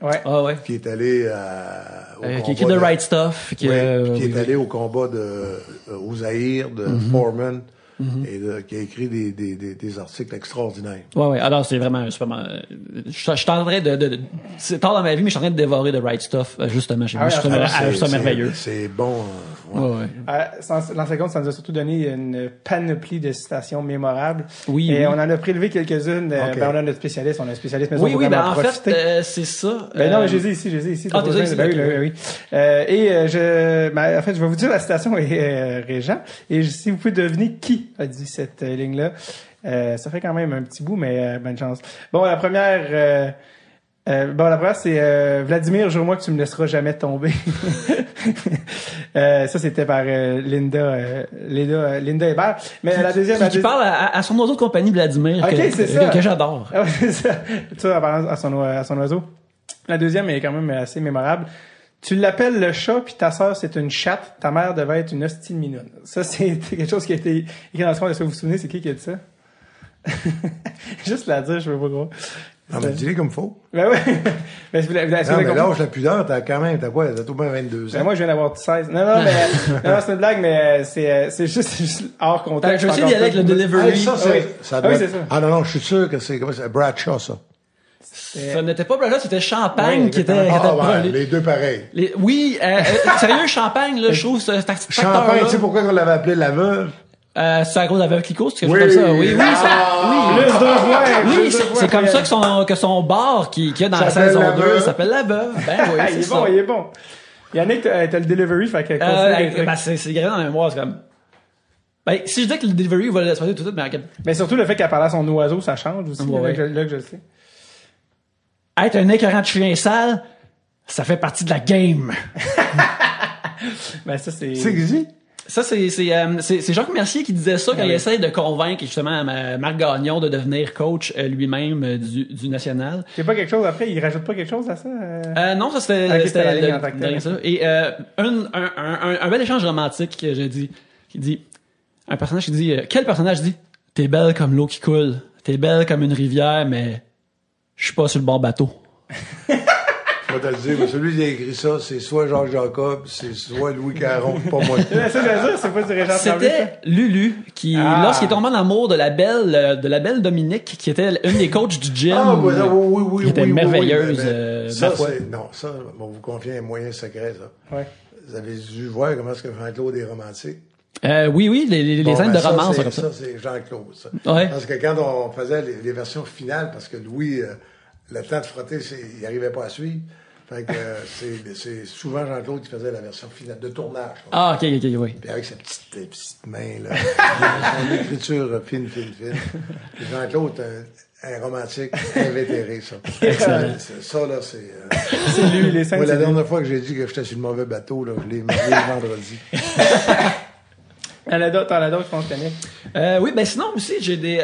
qui est allé qui écrit The Right Stuff. Qui est allé au combat au Zaïre de Foreman. Et qui a écrit des articles extraordinaires. Ouais. Alors, c'est vraiment super. Je suis en train c'est tard dans ma vie, mais je suis en train de dévorer The Right Stuff, justement. Chez moi. C'est merveilleux. C'est bon. L'ancien compte, ça nous a surtout donné une panoplie de citations mémorables. Oui. Et on en a prélevé quelques-unes. On a notre spécialiste. On a un spécialiste maison. Oui, en fait, c'est ça. Non, mais je les ai ici. Ah, t'es ici. Oui. En fait, je vais vous dire la citation est Régent. Et si vous pouvez deviner qui a dit cette ligne-là. Ça fait quand même un petit bout, mais bonne chance. Bon, la première, c'est Vladimir, jure-moi que tu me laisseras jamais tomber. Ça, c'était par Linda Hébert. Mais la deuxième... Qui parle à son oiseau de compagnie, Vladimir, que j'adore. Ah, c'est ça. Ça, en parlant à son oiseau. La deuxième est quand même assez mémorable. Tu l'appelles le chat, puis ta sœur, c'est une chatte. Ta mère devait être une hostie de minoune. Ça, c'est quelque chose qui a été écrit dans le fond. Est-ce que vous vous souvenez, c'est qui a dit ça? Juste la dire, je veux pas croire. Non, mais dis-le comme faut. Ben ouais. Mais lâche la pudeur, t'as quoi? T'as tout bien 22 ans. Ben moi, je viens d'avoir 16. Non, c'est une blague, mais c'est juste hors contexte. Je vais essayer d'y aller avec le delivery. C'est ça. Ah non, je suis sûr que c'est Bradshaw, ça. Ça n'était pas Bradshaw, c'était Champagne qui était les deux pareils. Oui, sérieux, Champagne, là, je trouve ce Champagne, tu sais pourquoi on l'avait appelé la veuve? C'est à cause de la veuve Clicquot, c'est quelque chose comme ça. Oui, c'est comme ça que son bar qui y a dans la saison 2 s'appelle La Veuve. Ben oui, c'est ça. Il est bon. Yannick, t'as le delivery, fait que c'est gravé dans la mémoire, c'est comme... Ben, si je dis que le delivery va se passer tout de suite, mais surtout le fait qu'elle parle à son oiseau, ça change aussi, là que je le sais. Être un écœurant de chien sale, ça fait partie de la game. Ben ça, c'est... C'est Xi? Ça, c'est Jacques Mercier qui disait ça quand il essaie de convaincre justement Marc Gagnon de devenir coach lui-même du national. C'est pas quelque chose après, il rajoute pas quelque chose à ça? Non, ça c'était la ligne en tant que telle. Ça. Et un bel échange romantique que j'ai dit, qui dit, un personnage qui dit, quel personnage dit, t'es belle comme l'eau qui coule, t'es belle comme une rivière, mais je suis pas sur le bon bateau. Je vais te le dire, mais celui qui a écrit ça, c'est soit Jacques Jacob, c'est soit Louis Caron, pas moi. C'est pas du Régent Tremblay. C'était Lulu qui, lorsqu'il est tombé en amour de la belle Dominique, qui était une des coachs du gym, qui était merveilleuse. Ça, on vous confie un moyen secret, ça. Ouais. Vous avez dû voir comment est-ce que Jean-Claude est romantique. Oui, les scènes de romance, ça, comme ça. Ça, c'est Jean-Claude, ça. Ouais. Parce que quand on faisait les versions finales, parce que Louis, le temps de frotter, il n'arrivait pas à suivre. Fait que c'est souvent Jean-Claude qui faisait la version finale de tournage. Ah, ok, oui. Puis avec sa petite main, là, son écriture fine. Puis Jean-Claude, un romantique invétéré, ça. Ça, là, c'est... C'est lui, les scènes. Moi, la dernière fois que j'ai dit que j'étais sur le mauvais bateau, là, je l'ai marié le vendredi. T'en as d'autres, je pense, Camille. Oui, ben sinon aussi, j'ai des...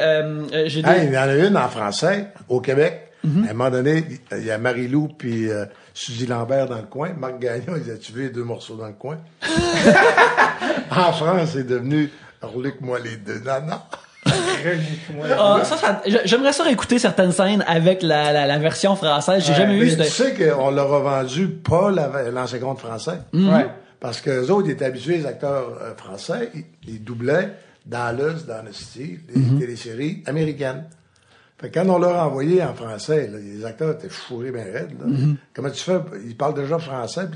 Il y en a une en français, au Québec. À un moment donné, il y a Marie-Lou puis Suzy Lambert dans le coin. Marc Gagnon, il a tué 2 morceaux dans le coin. En France, c'est devenu « Reluque-moi les deux nanas ». J'aimerais ça réécouter certaines scènes avec la version française. J'ai jamais vu... Tu sais qu'on leur a vendu pas l'ancien compte français. Ouais. Parce que les autres, ils étaient habitués, les acteurs français, ils doublaient Dallas, Dynasty, les téléséries américaines. Fait que quand on leur a envoyé en français, là, les acteurs étaient fourrés bien raides. Là. Comment tu fais? Ils parlent déjà français,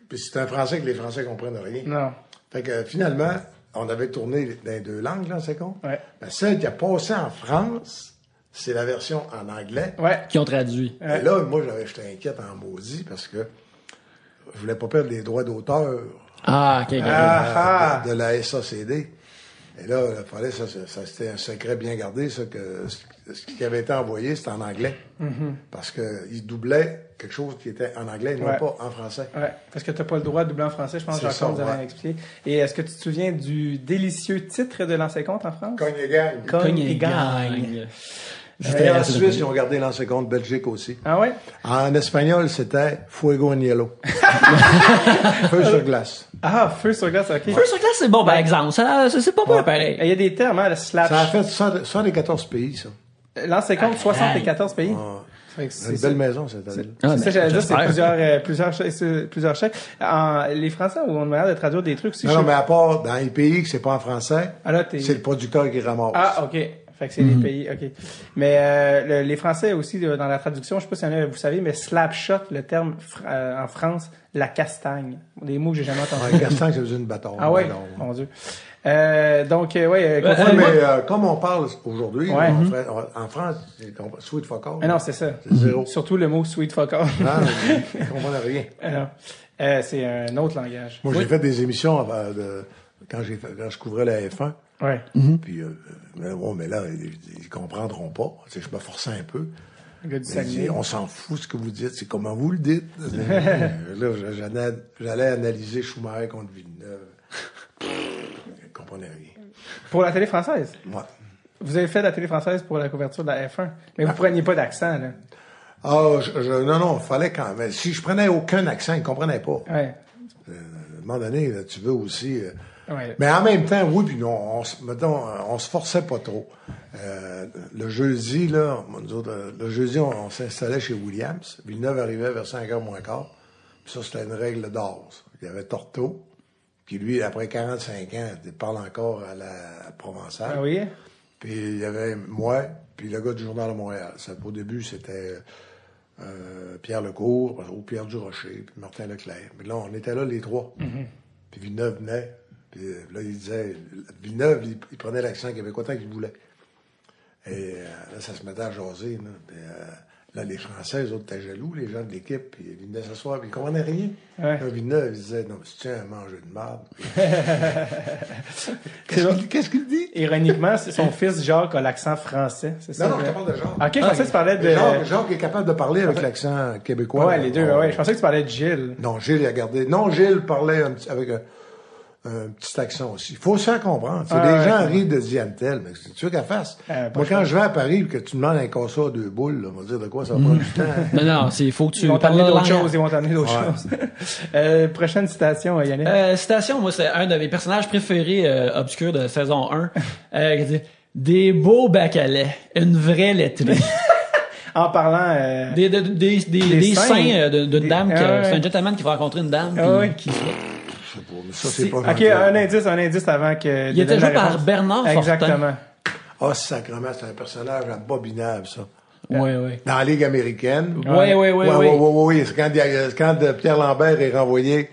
puis c'est un français que les Français comprennent rien. Non. Fait que finalement, on avait tourné dans les 2 langues, là, c'est con. Ouais. Ben, celle qui a passé en France, c'est la version en anglais. Ouais. Qui ont traduit. Et là, moi, j'étais inquiète en maudit parce que je voulais pas perdre les droits d'auteur Ah, ok. de la SACD. Et là, il fallait ça c'était un secret bien gardé, ça, que ce qui avait été envoyé, c'était en anglais. Parce qu'ils doublaient quelque chose qui était en anglais, non pas en français. Ouais, parce que t'as pas le droit de doubler en français, je pense que Jean-Claude nous avait expliqué. Et est-ce que tu te souviens du délicieux titre de l'ancien compte en France? Cogne et gagne. Cogne et gagne. Et en Suisse, ils ont gardé l'ancien compte Belgique aussi. Ah ouais? En espagnol, c'était Fuego en Hielo. Feu sur glace. Ah, feu sur glace, ok. Feu sur glace, c'est bon, par exemple. Ça, c'est pas pareil. Il y a des termes, hein, le slash. Ça a fait 114 pays, ça. L'ancien compte, 74 pays. C'est une belle maison, cette année. C'est ça, j'allais dire, c'est plusieurs chèques. Les Français ont une manière de traduire des trucs aussi. Non, mais à part dans les pays que c'est pas en français, c'est le producteur qui ramasse. Ah, ok. Fait que c'est les pays, ok. Mais les Français aussi, dans la traduction, je sais pas si y en a, vous savez, mais slapshot, le terme en France, la castagne. Des mots que j'ai jamais entendus. La castagne, ça veut dire une bâton. Ah ouais? Mon Dieu. Donc, comme on parle aujourd'hui, en France, sweet fuck all. Ah non, c'est ça. C'est zéro. Surtout le mot sweet fuck all. Non, ils comprennent rien. Non. C'est un autre langage. Moi, j'ai fait des émissions quand je couvrais la F1. Ouais. Puis, mais là, ils comprendront pas. Tu sais, je me forçais un peu. Le gars du Saguenay. On s'en fout ce que vous dites, c'est comment vous le dites. Là, j'allais analyser Schumacher contre Villeneuve. Je comprenais rien. Pour la télé française? Ouais. Vous avez fait la télé française pour la couverture de la F1, mais vous preniez pas d'accent, là. Ah, non, fallait quand même. Si je prenais aucun accent, ils comprenaient pas. Ouais. À un moment donné, là, tu veux aussi... Ouais. Mais en même temps, oui, puis on se forçait pas trop. Le jeudi, là, nous autres, le jeudi, on s'installait chez Williams. Villeneuve arrivait vers 5h moins quart. Puis ça, c'était une règle d'or. Il y avait Torto. Puis lui, après 45 ans, il parle encore à la Provençale. Ah oui? Puis il y avait moi, puis le gars du Journal de Montréal. Au début, c'était Pierre Lecourt, ou Pierre Durocher, puis Martin Leclerc. Mais là, on était là les 3. Puis Villeneuve venait. Puis là, il disait... Villeneuve, il prenait l'accent québécois tant qu'il voulait. Et là, ça se mettait à jaser. Là, puis, là les Français, eux autres, étaient jaloux, les gens de l'équipe. Puis ils venaient s'asseoir, puis ils comprenaient rien. Ouais. Là, Villeneuve, il disait, non, mais tu tiens à manger de marde. Qu'est-ce qu'il dit? Ironiquement, son fils Jacques a l'accent français, c'est ça? Non, je te parle de Jacques. Ok, je pensais que tu parlais de... Jacques est capable de parler avec l'accent québécois. Ouais, les deux, ouais. Je pensais que tu parlais de Gilles. Non, Gilles, il a gardé... Non, Gilles parlait avec un petit accent aussi. Il faut se faire comprendre. Les gens rient de Diane-Tel, mais c'est sûr qu'elle fasse. Moi, quand je vais à Paris que tu me demandes un casseur à 2 boules, là, on va dire de quoi ça va prendre du temps. Non, c'est faut que tu... Ils vont t'amener d'autres choses, Prochaine citation, Yannick. Citation, moi, c'est un de mes personnages préférés obscurs de saison 1. Qui dit « Des beaux bacalais, une vraie laiterie. » En parlant... Des seins d'une dame, c'est un gentleman qui va rencontrer une dame. Qui Ça, c'est pas OK, un indice avant que... Il était joué par Bernard Fortin. Exactement. Ah, sacrément, c'est un personnage abominable, ça. Oui. Dans la Ligue américaine. Oui. C'est quand Pierre Lambert est renvoyé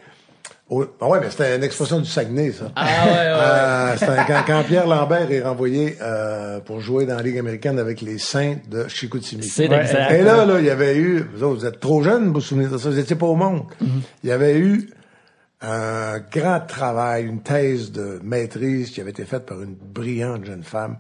Ouais, mais c'était une expression du Saguenay, ça. Ah ouais. C'était quand Pierre Lambert est renvoyé pour jouer dans la Ligue américaine avec les Saints de Chicoutimi. C'est exact. Et là, il y avait eu... Vous êtes trop jeunes pour vous souvenir de ça, vous étiez pas au monde. Il y avait eu un grand travail, une thèse de maîtrise qui avait été faite par une brillante jeune femme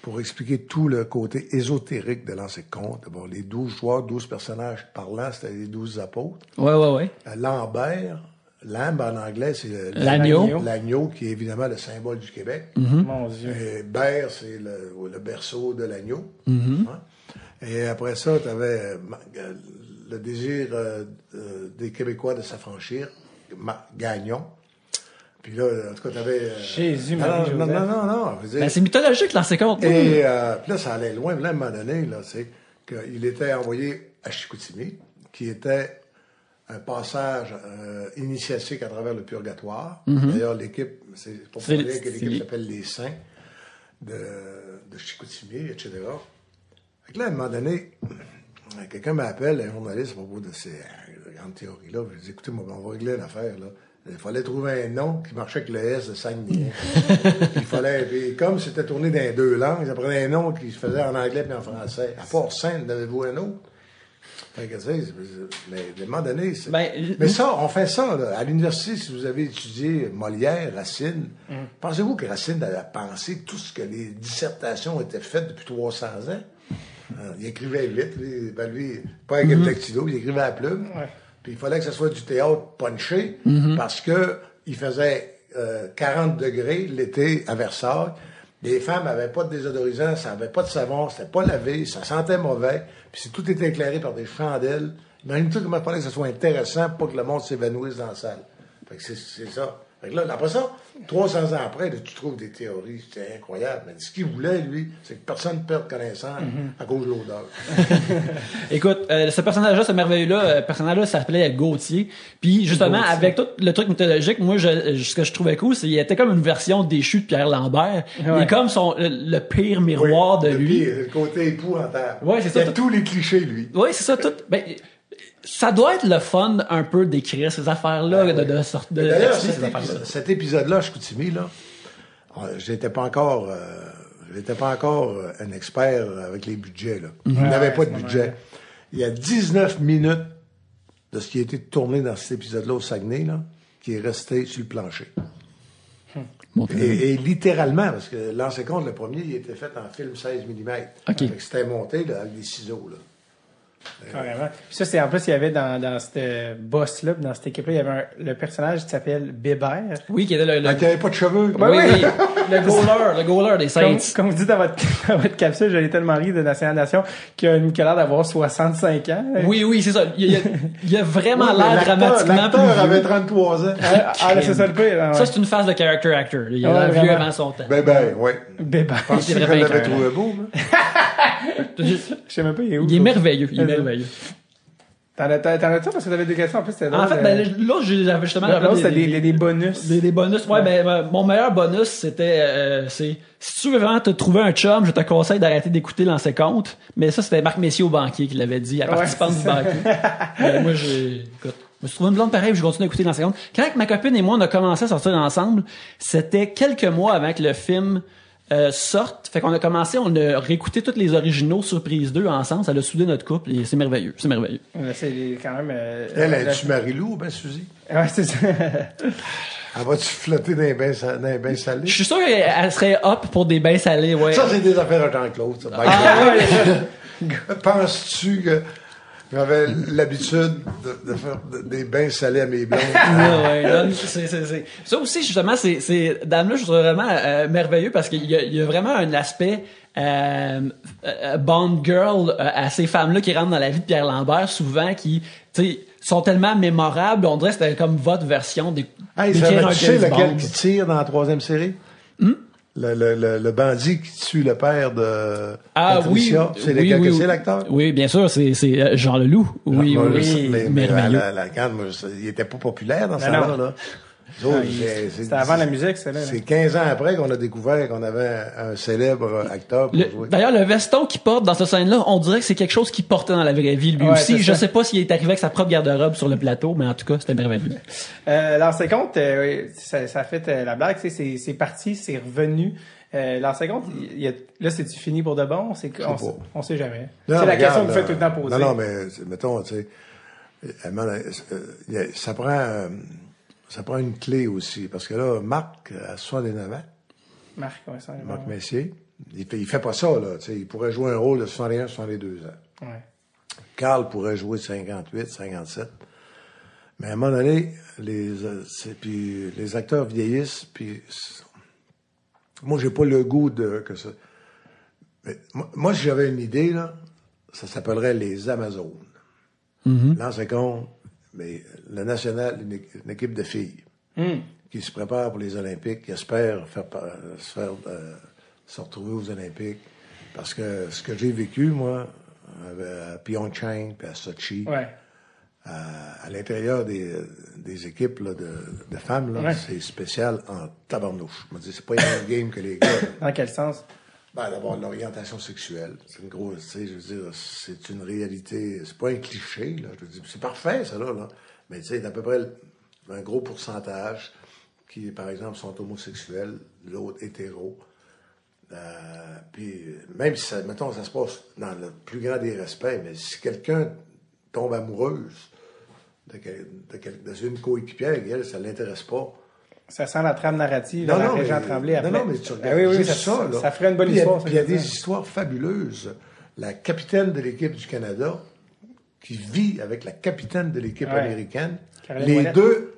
pour expliquer tout le côté ésotérique de lancer de compte. D'abord, les 12 joueurs, 12 personnages parlants, c'était les 12 apôtres. Ouais. Lambert... Lamb, en anglais, c'est l'agneau. L'agneau, qui est évidemment le symbole du Québec. Mon Dieu. Et Ber, c'est le berceau de l'agneau. Hein? Et après ça, tu avais le désir des Québécois de s'affranchir, Gagnon. Puis là, en tout cas, tu avais... Jésus, non. Ben, c'est mythologique, là, c'est compte. Et puis là, ça allait loin. Là, à un moment donné, là, c'est qu'il était envoyé à Chicoutimi, qui était un passage initiatique à travers le purgatoire. D'ailleurs, l'équipe, c'est pour dire que l'équipe s'appelle les Saints de Chicoutimi, etc. Fait que là, à un moment donné, quelqu'un m'appelle, un journaliste, à propos de ces grandes théories-là. Je dis, écoutez, moi, on va régler l'affaire, là. Il fallait trouver un nom qui marchait avec le S de Saguenay. Puis comme c'était tourné dans les deux langues, ça prenait un nom qui se faisait en anglais et en français. À part Saint, n'avez-vous un autre? Fait que, mais à un moment donné, mais ça, on fait ça, là. À l'université, si vous avez étudié Molière, Racine, pensez-vous que Racine avait pensé tout ce que les dissertations étaient faites depuis 300 ans? Il écrivait vite, lui, pas avec le dactylo, il écrivait à la plume. Ouais. Puis il fallait que ce soit du théâtre punché, parce que il faisait 40 degrés l'été à Versailles. Les femmes n'avaient pas de désodorisant, ça n'avait pas de savon, c'était pas lavé, ça sentait mauvais, puis tout était éclairé par des chandelles. Imagine-toi comment il fallait que ça soit intéressant pour pas que le monde s'évanouisse dans la salle. Fait que c'est ça. Fait que là, après ça, 300 ans après, là, tu trouves des théories, c'était incroyable. Mais ce qu'il voulait, lui, c'est que personne ne perde connaissance à cause de l'odeur. Écoute, ce personnage-là, ce merveilleux-là, personnage-là s'appelait Gauthier. Puis justement, Gauthier. Avec tout le truc mythologique, moi, ce que je trouvais cool, c'est qu'il était comme une version déchue de Pierre Lambert. Ouais. Il est comme le pire miroir de lui. Pire, le côté épouvantable. Ouais, c'est ça. Il y a tous les clichés, lui. Oui, c'est ça. Ça doit être le fun un peu d'écrire ces affaires-là, D'ailleurs, cet épisode-là, Chicoutimi, là, j'étais pas encore un expert avec les budgets, là. Il n'avait pas de budget. Il y a 19 minutes de ce qui a été tourné dans cet épisode-là au Saguenay, là, qui est resté sur le plancher. Et littéralement, parce que Lancer compte, le premier, il était fait en film 16 mm. Okay. C'était monté là, avec des ciseaux, là. Carrément. Puis ça, c'est en plus, il y avait dans cette boss-là, dans cette équipe-là, il y avait le personnage qui s'appelle Bébert. Oui, qui était le... qui avait pas de cheveux. Oui. Le goaler des Saints. Comme vous dites dans votre capsule, j'allais tellement rire de Nation à Nation, qui a l'air d'avoir 65 ans. Oui, c'est ça. Il a vraiment l'air dramatiquement l'acteur avait 33 ans. C'est ça le pire. Ça, c'est une phase de character actor. Il a l'air vieux avant son temps. Bébert, oui. Bébert. Je pense que je l'avais trouvé beau, je sais même pas, il est où. Il est merveilleux. T'en as ça parce que t'avais des questions en plus, c'était drôle. En fait, là, j'avais justement... Là, c'était des bonus. Des bonus. Ouais, ben, mon meilleur bonus, c'était, si tu veux vraiment te trouver un chum, je te conseille d'arrêter d'écouter Lancer compte. Mais ça, c'était Marc Messier au banquier qui l'avait dit, à participante du banquier. Moi, écoute, je me suis trouvé une blonde pareille, puis je continue à écouter Lancer compte. Quand ma copine et moi, on a commencé à sortir ensemble, c'était quelques mois avant que le film sorte. Fait qu'on a commencé, on a réécouté tous les originaux Surprise 2 ensemble. Ça a soudé notre couple et c'est merveilleux. C'est merveilleux. C'est quand même... Elle est-tu Marie-Lou ou ben Suzy? Ouais, c'est ça. Elle va-tu flotter dans les bains salés? Je suis sûr qu'elle serait up pour des bains salés, ouais. Ça, c'est des affaires à Jean-Claude, ça. Penses-tu que j'avais l'habitude de faire des bains salés à mes blondes? C'est. Ça aussi, justement, c'est dame-là, je trouve vraiment merveilleux parce qu'il y a vraiment un aspect Bond girl à ces femmes-là qui rentrent dans la vie de Pierre Lambert, souvent, qui, tu sais, sont tellement mémorables. On dirait que c'était comme votre version des. Tu sais lequel qui tire dans la 3e série? Le bandit qui tue le père de Patricia, c'est lequel que c'est l'acteur? Oui, bien sûr, c'est Jean Leloup. Oui. Mais il était pas populaire dans ce temps-là. C'était avant la musique, c'est là. C'est 15 ans après qu'on a découvert qu'on avait un célèbre acteur pour jouer. D'ailleurs, le veston qu'il porte dans cette scène-là, on dirait que c'est quelque chose qu'il portait dans la vraie vie, lui aussi. Je sais pas s'il est arrivé avec sa propre garde-robe sur le plateau, mais en tout cas, c'était merveilleux. L'ancien compte, ça a fait la blague, c'est parti, c'est revenu. L'ancien compte, là, c'est-tu fini pour de bon? On sait jamais. Non, c'est la question que regarde, vous faites tout le temps poser. Non, mais mettons, tu sais, ça prend une clé aussi. Parce que là, Marc, à 69 ans, Marc Messier, il fait pas ça, là. Tu sais, il pourrait jouer un rôle de 61, 62 ans. Ouais. Carl pourrait jouer de 58, 57. Mais à un moment donné, puis les acteurs vieillissent, puis moi, j'ai pas le goût que ça. Mais moi, si j'avais une idée, là, ça s'appellerait les Amazones. Là, c'est con, mais le national, une équipe de filles qui se prépare pour les Olympiques, qui espère se retrouver aux Olympiques. Parce que ce que j'ai vécu, moi, à Pyeongchang puis à Sochi, à l'intérieur des équipes là, de femmes, là, c'est spécial en tabarnouche. Je me dis, c'est pas une même game que les gars. Dans quel sens? Ben, d'abord, l'orientation sexuelle. C'est une grosse, tu sais, je veux dire, c'est une réalité, c'est pas un cliché, là. Je veux dire, c'est parfait, ça, là. Mais, tu sais, d'à peu près un gros pourcentage qui, par exemple, sont homosexuels, l'autre hétéro. Puis, même si, mettons, ça se passe dans le plus grand des respects, mais si quelqu'un tombe amoureuse d'une coéquipière, elle, ça l'intéresse pas. Ça sent la trame narrative de la Régent Tremblay après. Non, mais tu regardes ça, là. Ça ferait une bonne histoire. Puis il y a des histoires fabuleuses. La capitaine de l'équipe du Canada qui vit avec la capitaine de l'équipe américaine. Caroline Les Ouellette. deux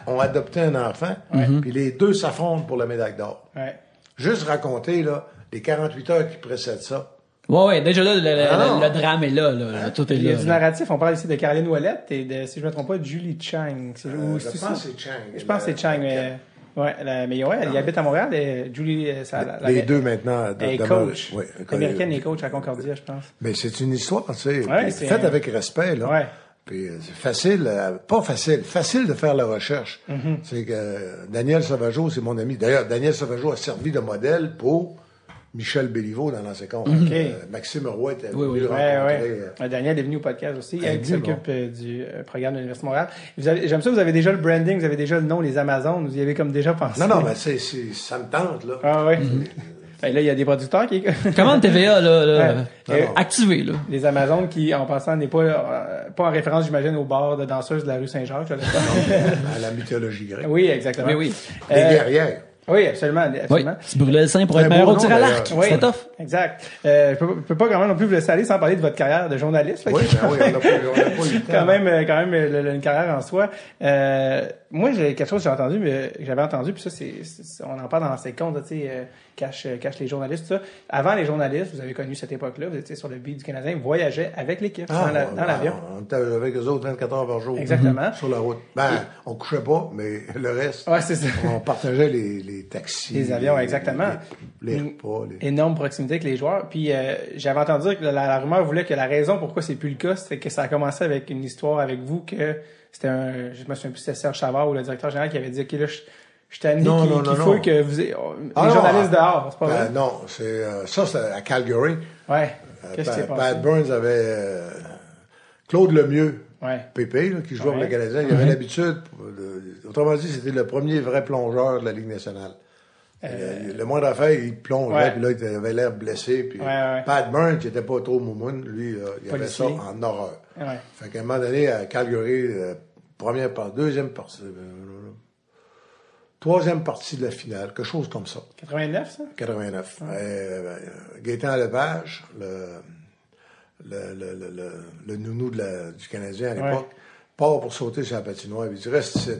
ont adopté un enfant, puis les deux s'affrontent pour la médaille d'or. Ouais. Juste raconter, là, les 48 heures qui précèdent ça. Ouais, déjà là, le drame est là, tout est Il y a là. du narratif. On parle ici de Caroline Ouellette et de, si je me trompe pas, de Julie Chang. Je pense que c'est Chang. Je pense que c'est Chang, mais... Ouais, mais ouais, elle habite à Montréal. Et Julie, les deux maintenant. Elle est coach. Ouais, L'américaine est coach à Concordia, je pense. Mais c'est une histoire, tu sais, c'est faite avec respect, là. Ouais. Puis c'est facile, facile de faire la recherche. C'est que Daniel Sauvageau, c'est mon ami. D'ailleurs, Daniel Sauvageau a servi de modèle pour Michel Béliveau dans l'ancien compte. Maxime Roy était venu le rencontrer. Daniel est venu au podcast aussi. Il s'occupe du programme de l'Université de Montréal. J'aime ça, vous avez déjà le branding, vous avez déjà le nom, les Amazones, vous y avez comme déjà pensé. Non, mais ça me tente, là. Ah ouais. Ben là, il y a des producteurs qui... Commande TVA, là, activé, là. Les Amazones qui, en passant, n'est pas en référence, j'imagine, au bar de danseuses de la rue Saint-Jacques. À la mythologie grecque. Oui, exactement. Oui. Des guerrières. Oui, absolument. Oui, tu brûlais le sein pour être meilleur au tir à l'arc. Oui, c'est tough. Exact. Je peux pas quand même non plus vous laisser aller sans parler de votre carrière de journaliste. Oui, on n'a pas eu le temps. quand même une carrière en soi. Moi, j'ai quelque chose que j'avais entendu, puis ça, on en parle dans ces comptes, tu sais, cache les journalistes, tout ça. Avant les journalistes, vous avez connu cette époque-là, vous étiez sur le beat du Canadien, vous voyagez avec l'équipe dans l'avion. On était avec eux autres 24 heures par jour. Exactement. Sur la route. On couchait pas, mais le reste, c'est ça. on partageait les taxis. Les avions, exactement. Les repas. Énorme proximité avec les joueurs. Puis j'avais entendu dire que la rumeur voulait que la raison pourquoi c'est plus le cas, c'est que ça a commencé avec une histoire avec vous que c'était je me souviens plus si c'était Serge Chavard ou le directeur général qui avait dit OK, là, je t'ai admis qu'il faut que vous les journalistes dehors, c'est pas vrai? Non, c'est à Calgary. Ouais. Qu'est-ce qui s'est passé? Pat Burns avait Claude Lemieux, Pépé, là, qui jouait pour le Canadien. Il avait l'habitude, autrement dit, c'était le premier vrai plongeur de la Ligue nationale. Le moindre affaire, il plongeait, puis là, il avait l'air blessé. Puis Pat Burns, qui était pas trop moumoune, lui, il avait ça en horreur. Fait qu'à un moment donné, à Calgary, troisième partie de la finale, quelque chose comme ça. 89, ça? 89. Gaétan Lepage, le nounou du Canadien à l'époque, part pour sauter sur la patinoire. Il dit, reste ici,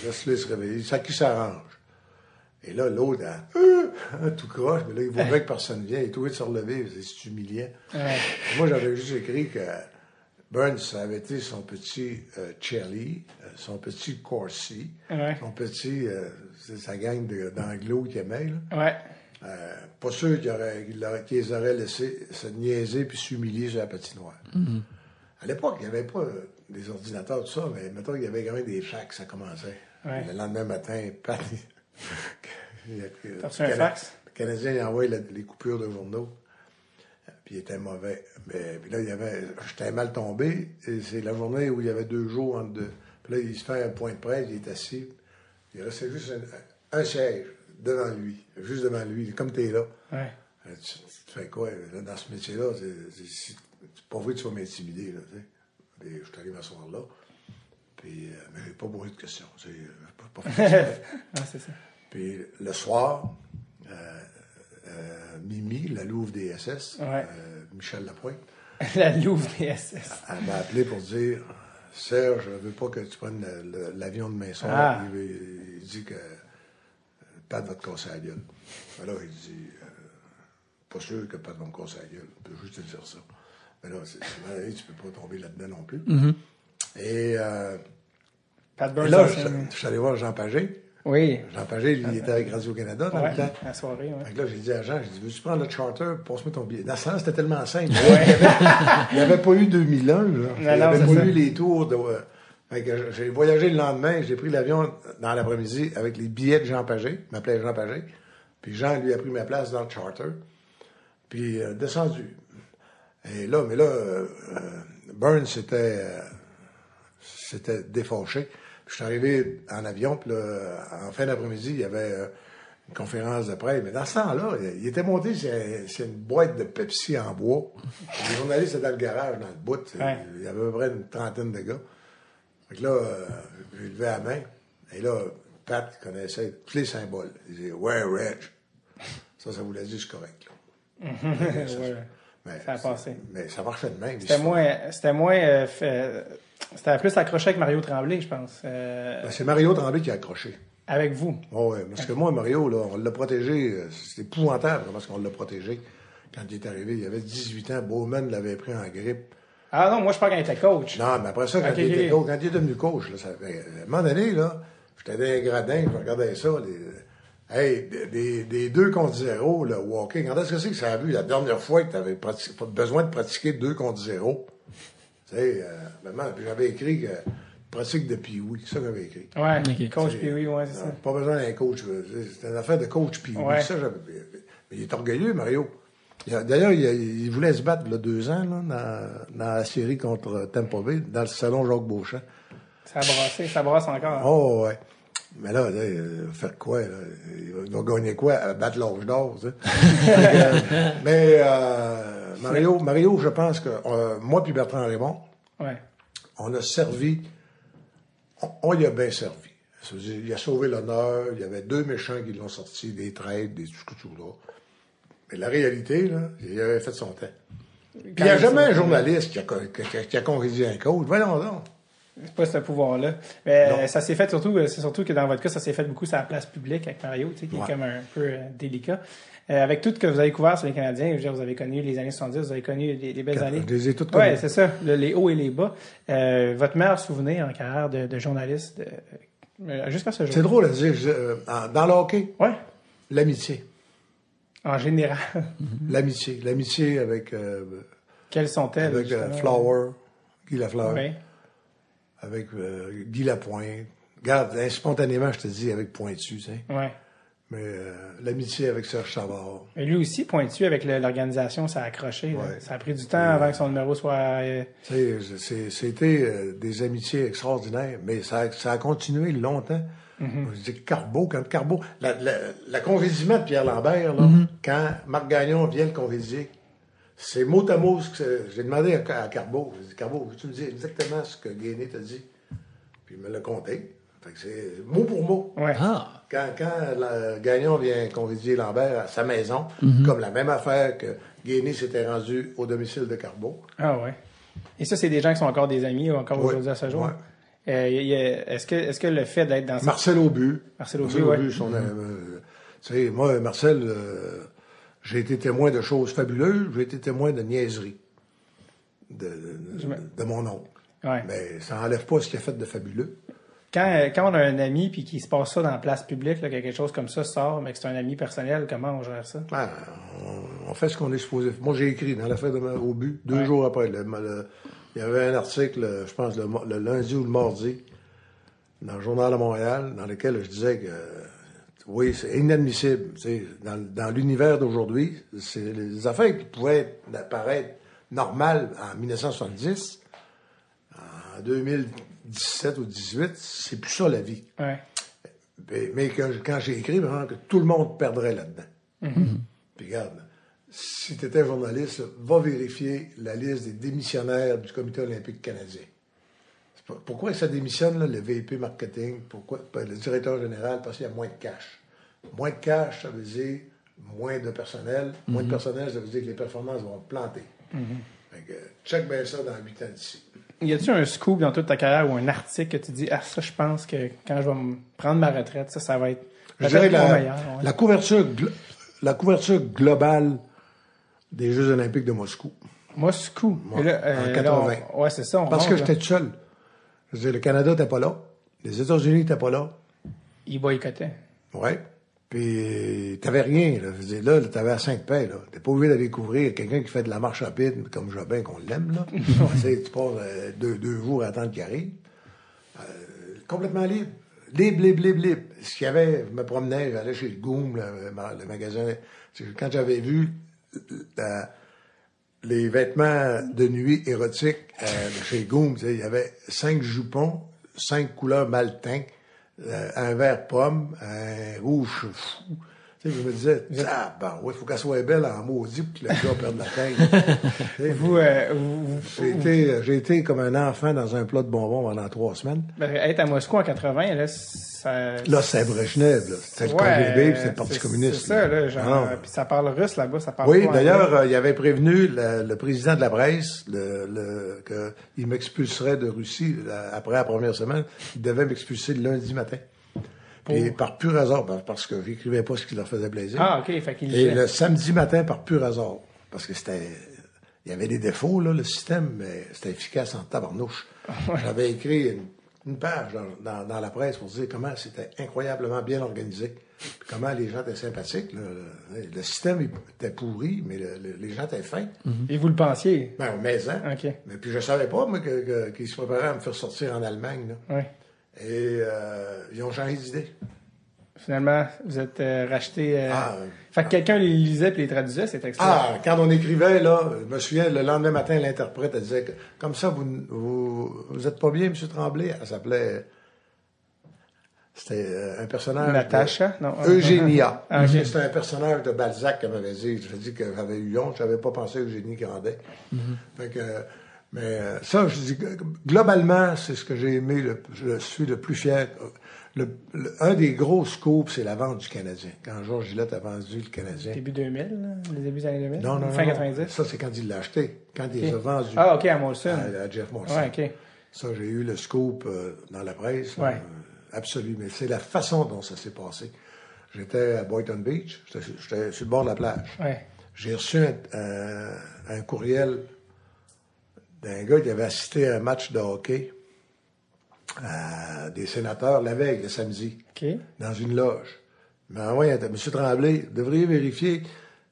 laisse-les se réveiller, ça qui s'arrange. Et là, l'autre, tout croche, mais là, il voit que personne vient, il est obligé de se relever, c'est humiliant. Moi, j'avais juste écrit que Burns, ça avait été son petit Charlie, son petit Corsi, son petit, c'est sa gang d'anglo qu'il aimait, là. Pas sûr qu'ils les auraient laissé se niaiser puis s'humilier sur la patinoire. À l'époque, il n'y avait pas des ordinateurs, tout ça, mais mettons qu'il y avait quand même des fax, ça commençait. Ouais. Le lendemain matin, Pat, T'as reçu un fax? Le Canadien, il envoie les coupures de journaux. Puis il était mauvais. Mais puis là, j'étais mal tombé. Et c'est la journée où il y avait 2 jours entre deux. Puis là, il se fait un point de presse, il est assis. Il restait juste un siège devant lui, juste devant lui, comme t'es là. Ouais. Tu fais quoi? Là, dans ce métier-là, c'est pas vrai que tu vas m'intimider. Là, puis je suis allé m'asseoir là. Puis, mais j'ai pas posé de questions. Pas fait C'est ça. Puis le soir, Mimi, la Louve des SS, Michel Lapointe, La Louve des SS. elle m'a appelé pour dire Serge, je veux pas que tu prennes l'avion demain soir. Il dit que Pat va te casser la gueule. Alors il dit pas sûr que Pat va me casser la gueule. Je peux juste te dire ça. Mais là, tu peux pas tomber là-dedans non plus. Mm-hmm. Et Pat Burns. là, je suis allé voir Jean Pagé. Oui. Jean Pagé, lui, il était avec Radio-Canada dans le temps. La soirée, Fait que là, j'ai dit à Jean, veux-tu prendre le charter, passe-moi ton billet. Dans ce temps c'était tellement simple. Il n'y avait pas eu 2001, là. Il n'y avait pas eu les tours de... Fait que j'ai voyagé le lendemain, j'ai pris l'avion dans l'après-midi avec les billets de Jean Pagé. Il m'appelait Jean Pagé. Puis Jean, lui, a pris ma place dans le charter. Puis descendu. Et là, Burns s'était défauché. Je suis arrivé en avion, puis là, en fin d'après-midi, il y avait une conférence de presse. Mais dans ce temps-là, il était monté c'est une boîte de Pepsi en bois. Les journalistes étaient dans le garage, dans le bout. Il y avait à peu près une trentaine de gars. Fait que là, j'ai levé la main. Et là, Pat connaissait tous les symboles. Il disait « Ouais, Reg ». Ça voulait dire « c'est correct ». Ça a passé. Mais ça marchait de même. C'était plus accroché avec Mario Tremblay, je pense. C'est Mario Tremblay qui a accroché. Avec vous? Oui, parce que moi, Mario, là, on l'a protégé. C'est épouvantable parce qu'on l'a protégé. Quand il est arrivé, il avait 18 ans. Bowman l'avait pris en grippe. Ah non, moi, je parle quand il était coach. Non, mais après ça, quand il était coach, quand il est devenu coach, là, à un moment donné, là, j'étais dans les gradins, je regardais ça. Des 2 contre 0, le walking. Quand est-ce que ça a vu la dernière fois que tu avais besoin de pratiquer 2 contre 0? Tu sais, j'avais écrit que pratique de Pee-Wee, c'est ça que j'avais écrit. Ouais, okay. Coach Pee-Wee, ouais, c'est ça. Pas besoin d'un coach. C'était une affaire de coach Pee-Wee. Ouais. Ça, mais il est orgueilleux, Mario. D'ailleurs, il voulait se battre il y a 2 ans là, dans la série contre Tampa Bay, dans le salon Jacques Beauchamp. Ça brasse encore. Oh, ouais. Mais là, faire quoi? Là? Il va gagner quoi? À battre l'âge d'or, tu sais. Mais Mario, je pense que moi puis Bertrand Raymond, on a servi, on y a bien servi. Il a sauvé l'honneur, il y avait 2 méchants qui l'ont sorti, des traîtres, des tout là. Mais la réalité, là, il avait fait son temps. Il n'y a jamais un journaliste qui a congédié un coach. Voyons donc. C'est pas ce pouvoir-là. Mais ça s'est fait c'est surtout que dans votre cas, ça s'est fait beaucoup sur la place publique avec Mario, tu sais, qui est comme un peu délicat. Avec tout ce que vous avez couvert sur les Canadiens, je veux dire, vous avez connu les années 70, vous avez connu les belles années. Je les ai toutes connues. Oui, c'est ça, les hauts et les bas. Votre meilleur souvenir en carrière de journaliste, jusqu'à ce jour? C'est drôle à dire. Dans le hockey, l'amitié. En général. L'amitié avec... Quelles sont-elles? Avec Flower, Guy Lafleur. Oui. Avec Guy Lapointe. Regarde, spontanément, je te dis, avec Pointu, tu sais. Oui. Mais l'amitié avec Serge Savard. Et lui aussi, Pointu, avec l'organisation, ça a accroché. Ouais. Ça a pris du temps avant que son numéro soit... C'était des amitiés extraordinaires, mais ça a continué longtemps. Je dis Carbeau, quand Carbeau... La congédiement de Pierre Lambert, là, quand Marc Gagnon vient le congédier, c'est mot à mot ce que j'ai demandé à Carbeau. J'ai dit, Carbeau, tu me dis exactement ce que Gainé t'a dit? Puis il me l'a compté. Fait que c'est mot pour mot. Ouais. Ah. Quand Gagnon vient congédier Lambert à sa maison, comme la même affaire que Gainé s'était rendu au domicile de Carbeau. Ah ouais. Et ça, c'est des gens qui sont encore des amis, encore aujourd'hui à ce jour? Ouais. Est-ce que le fait d'être dans... Marcel Aubu. Marcel Aubu, ouais. Tu sais, moi, Marcel... j'ai été témoin de choses fabuleuses, j'ai été témoin de niaiseries de mon oncle. Ouais. Mais ça n'enlève pas ce qu'il a fait de fabuleux. Quand on a un ami puis qu'il se passe ça dans la place publique, là, quelque chose comme ça sort, mais que c'est un ami personnel, comment on gère ça? On fait ce qu'on est supposé faire. Moi, j'ai écrit dans l'affaire au but, 2 jours après. Il y avait un article, je pense, le lundi ou le mardi. dans le Journal de Montréal, dans lequel je disais que, oui, c'est inadmissible. Dans l'univers d'aujourd'hui, c'est les affaires qui pouvaient apparaître normales en 1970, en 2017 ou 2018, c'est plus ça la vie. Ouais. Mais quand j'ai écrit, vraiment, que tout le monde perdrait là-dedans. Puis regarde, si tu étais journaliste, va vérifier la liste des démissionnaires du Comité olympique canadien. Pourquoi ça démissionne, là, le VP marketing? Pourquoi le directeur général? Parce qu'il y a moins de cash. Moins de cash, ça veut dire moins de personnel. Moins de personnel, ça veut dire que les performances vont planter. Fait que, check bien ça dans 8 ans d'ici. Y a-tu un scoop dans toute ta carrière ou un article que tu dis, ah, ça, je pense que quand je vais me prendre ma retraite, ça va être Je dirais peut-être mon meilleur. Ouais. la couverture globale des Jeux olympiques de Moscou. Moscou. Ouais, Et là, en 80. Ouais, c'est ça. Parce que j'étais tout seul. Je veux dire, le Canada n'était pas là. Les États-Unis n'étaient pas là. Ils boycottaient. Ouais. Puis, t'avais rien, là. Je veux dire, là, t'avais à 5 paix, là. T'es pas obligé d'aller couvrir quelqu'un qui fait de la marche rapide, comme Jobin, qu'on l'aime, là. Tu sais, tu passes deux jours à attendre qu'il arrive. Complètement libre. Libre. Ce qu'il y avait, je me promenais, j'allais chez le Goom, le magasin. Quand j'avais vu les vêtements de nuit érotiques chez Goom, il y avait 5 jupons, 5 couleurs maltin, un vert pomme, un rouge fou. Tu sais, je me disais, il faut qu'elle soit belle en maudit pour que le gars perde la tête. J'ai été comme un enfant dans un plat de bonbons pendant 3 semaines. Ben, être à Moscou en 80, là, ça... Là, c'est Brezhnev, là. C'était le KGB, c'était le Parti communiste. C'est ça, là, genre, puis ça parle russe là-bas, ça parle pas anglais. D'ailleurs, il avait prévenu le président de la presse qu'il m'expulserait de Russie après la première semaine. Il devait m'expulser le lundi matin. Et par pur hasard, parce que j'écrivais pas ce qui leur faisait plaisir. Ah, OK, fait qu'il Et le samedi matin, par pur hasard, parce que il y avait des défauts, là, le système, mais c'était efficace en tabarnouche. J'avais écrit une page dans la presse pour dire comment c'était incroyablement bien organisé, puis comment les gens étaient sympathiques. Le système était pourri, mais les gens étaient fins. Et vous le pensiez? Ben, mais OK. Mais puis je savais pas, moi, qu'ils se préparaient à me faire sortir en Allemagne, là. Ouais. Et ils ont changé d'idée. Finalement, vous êtes racheté... Fait que quelqu'un les lisait puis les traduisait, c'est extraordinaire. Quand on écrivait, là, je me souviens, le lendemain matin, l'interprète, elle disait que, comme ça, vous êtes pas bien, M. Tremblay? Elle s'appelait... C'était un personnage... Natacha? Non. Eugénia. Ah, okay. C'était un personnage de Balzac qu'elle m'avait dit. Je dis que j'avais eu honte, j'avais pas pensé à Eugénie Grandet. Fait que... Mais ça, je dis, globalement, c'est ce que j'ai aimé, je suis le plus fier. Un des gros scoops, c'est la vente du Canadien. Quand Georges Gillette a vendu le Canadien. Début 2000, là, les débuts des années 2000? Non. Fin 90? Ça, c'est quand il l'a acheté. Quand il les a vendus. Ah, OK, à Molson. À Jeff Molson. Ouais, OK. Ça, j'ai eu le scoop dans la presse. Ouais. Absolu. Mais c'est la façon dont ça s'est passé. J'étais à Boynton Beach. J'étais sur le bord de la plage. Ouais. J'ai reçu un courriel d'un gars qui avait assisté à un match de hockey des sénateurs la veille, le samedi, dans une loge. Mais envoyé M. Tremblay, vous devriez vérifier.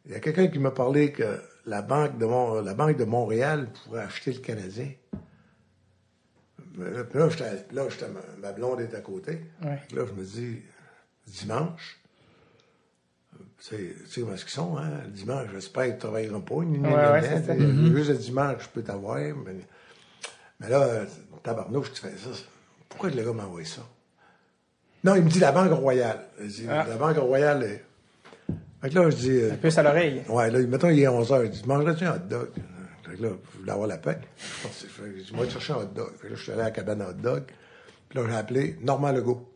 Il y a quelqu'un qui m'a parlé que la Banque de Montréal pourrait acheter le Canadien. Puis là, ma blonde est à côté. Ouais. Là, je me dis, dimanche, tu sais comment ils sont, hein? Le dimanche, j'espère qu'ils ne travailleront pas. C'est ça. Juste le dimanche, je peux t'avoir. Mais là, tabarnouche, tu fais ça. Pourquoi le gars m'a envoyé ça? Non, il me dit la Banque Royale. La Banque Royale est... Fait que là, je dis... Un peu à l'oreille. Ouais, là, mettons, il est 11h. Je dis, mangerais-tu un hot dog? Fait que là, je voulais avoir la paix. Je dis, moi, je cherchais un hot dog. Fait que là, je suis allé à la cabane à hot dog. Puis là, j'ai appelé Normand Legault.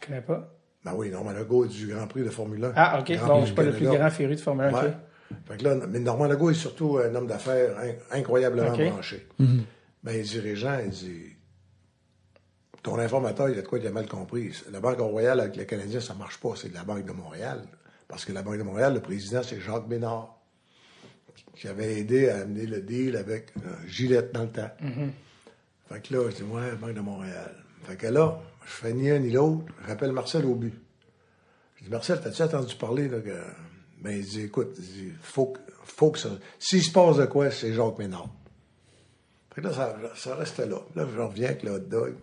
Je connais pas. Ben oui, Normand Legault du Grand Prix de Formule 1. Ah, OK. Bon, je suis pas le plus grand féru de Formule 1. Ouais. OK. Fait que là, mais Normand Legault est surtout un homme d'affaires incroyablement branché. Ben, il dirigeant, il dit, ton informateur, il y a de quoi il a mal compris. La Banque Royale avec les Canadiens, ça marche pas. C'est de la Banque de Montréal. Parce que la Banque de Montréal, le président, c'est Jacques Bénard, qui avait aidé à amener le deal avec Gillette dans le temps. Fait que là, je dis, ouais, Banque de Montréal. Fait que là, je fais ni un ni l'autre. J'appelle Marcel Aubu. Je dis, Marcel, t'as-tu entendu parler, là, que... Ben, il dit, écoute, faut que ça... S'il se passe de quoi, c'est Jacques Ménard. Fait que là, ça restait là. Là, je reviens avec le hot dog.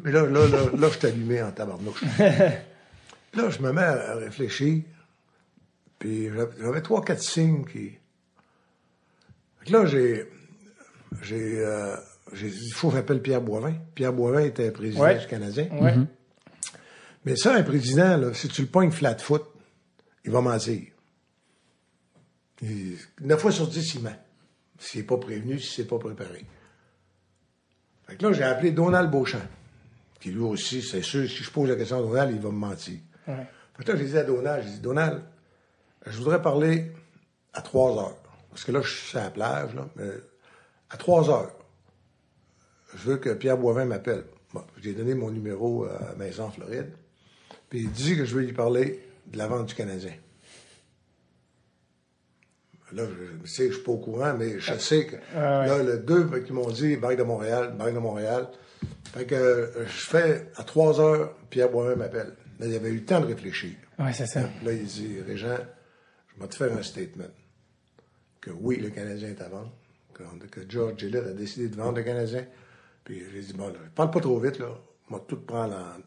Mais là, je suis allumé en tabarnouche. Là, je me mets à réfléchir. Puis j'avais 3-4 signes qui... Fait que là, j'ai dit, il faut que j'appelle Pierre Boivin. Pierre Boivin était président du Canadien. Ouais. Mais ça, un président, là, si tu le pognes flat-foot, il va mentir. 9 fois sur 10, il ment. S'il n'est pas prévenu, s'il ne s'est pas préparé. Fait que là, j'ai appelé Donald Beauchamp, qui lui aussi, c'est sûr, si je pose la question à Donald, il va me mentir. Ouais. Fait que là, j'ai dit à Donald, Donald, je voudrais parler à 3 heures. Parce que là, je suis sur la plage, là, mais à 3 heures, je veux que Pierre Boivin m'appelle. Bon, j'ai donné mon numéro à Maison en Floride. Puis il dit que je veux lui parler de la vente du Canadien. Là, je sais que je suis pas au courant, mais je sais que là, le 2 qui m'ont dit Banque de Montréal. Fait que je fais à 3 heures, Pierre Boivin m'appelle. Là, il avait eu le temps de réfléchir. Ouais, c'est ça. Là, il dit, Régent, je vais te faire un statement. Que oui, le Canadien est à vendre. Que George Gillett a décidé de vendre le Canadien. Puis j'ai dit, bon, là, parle pas trop vite, là. Moi, tout prendre en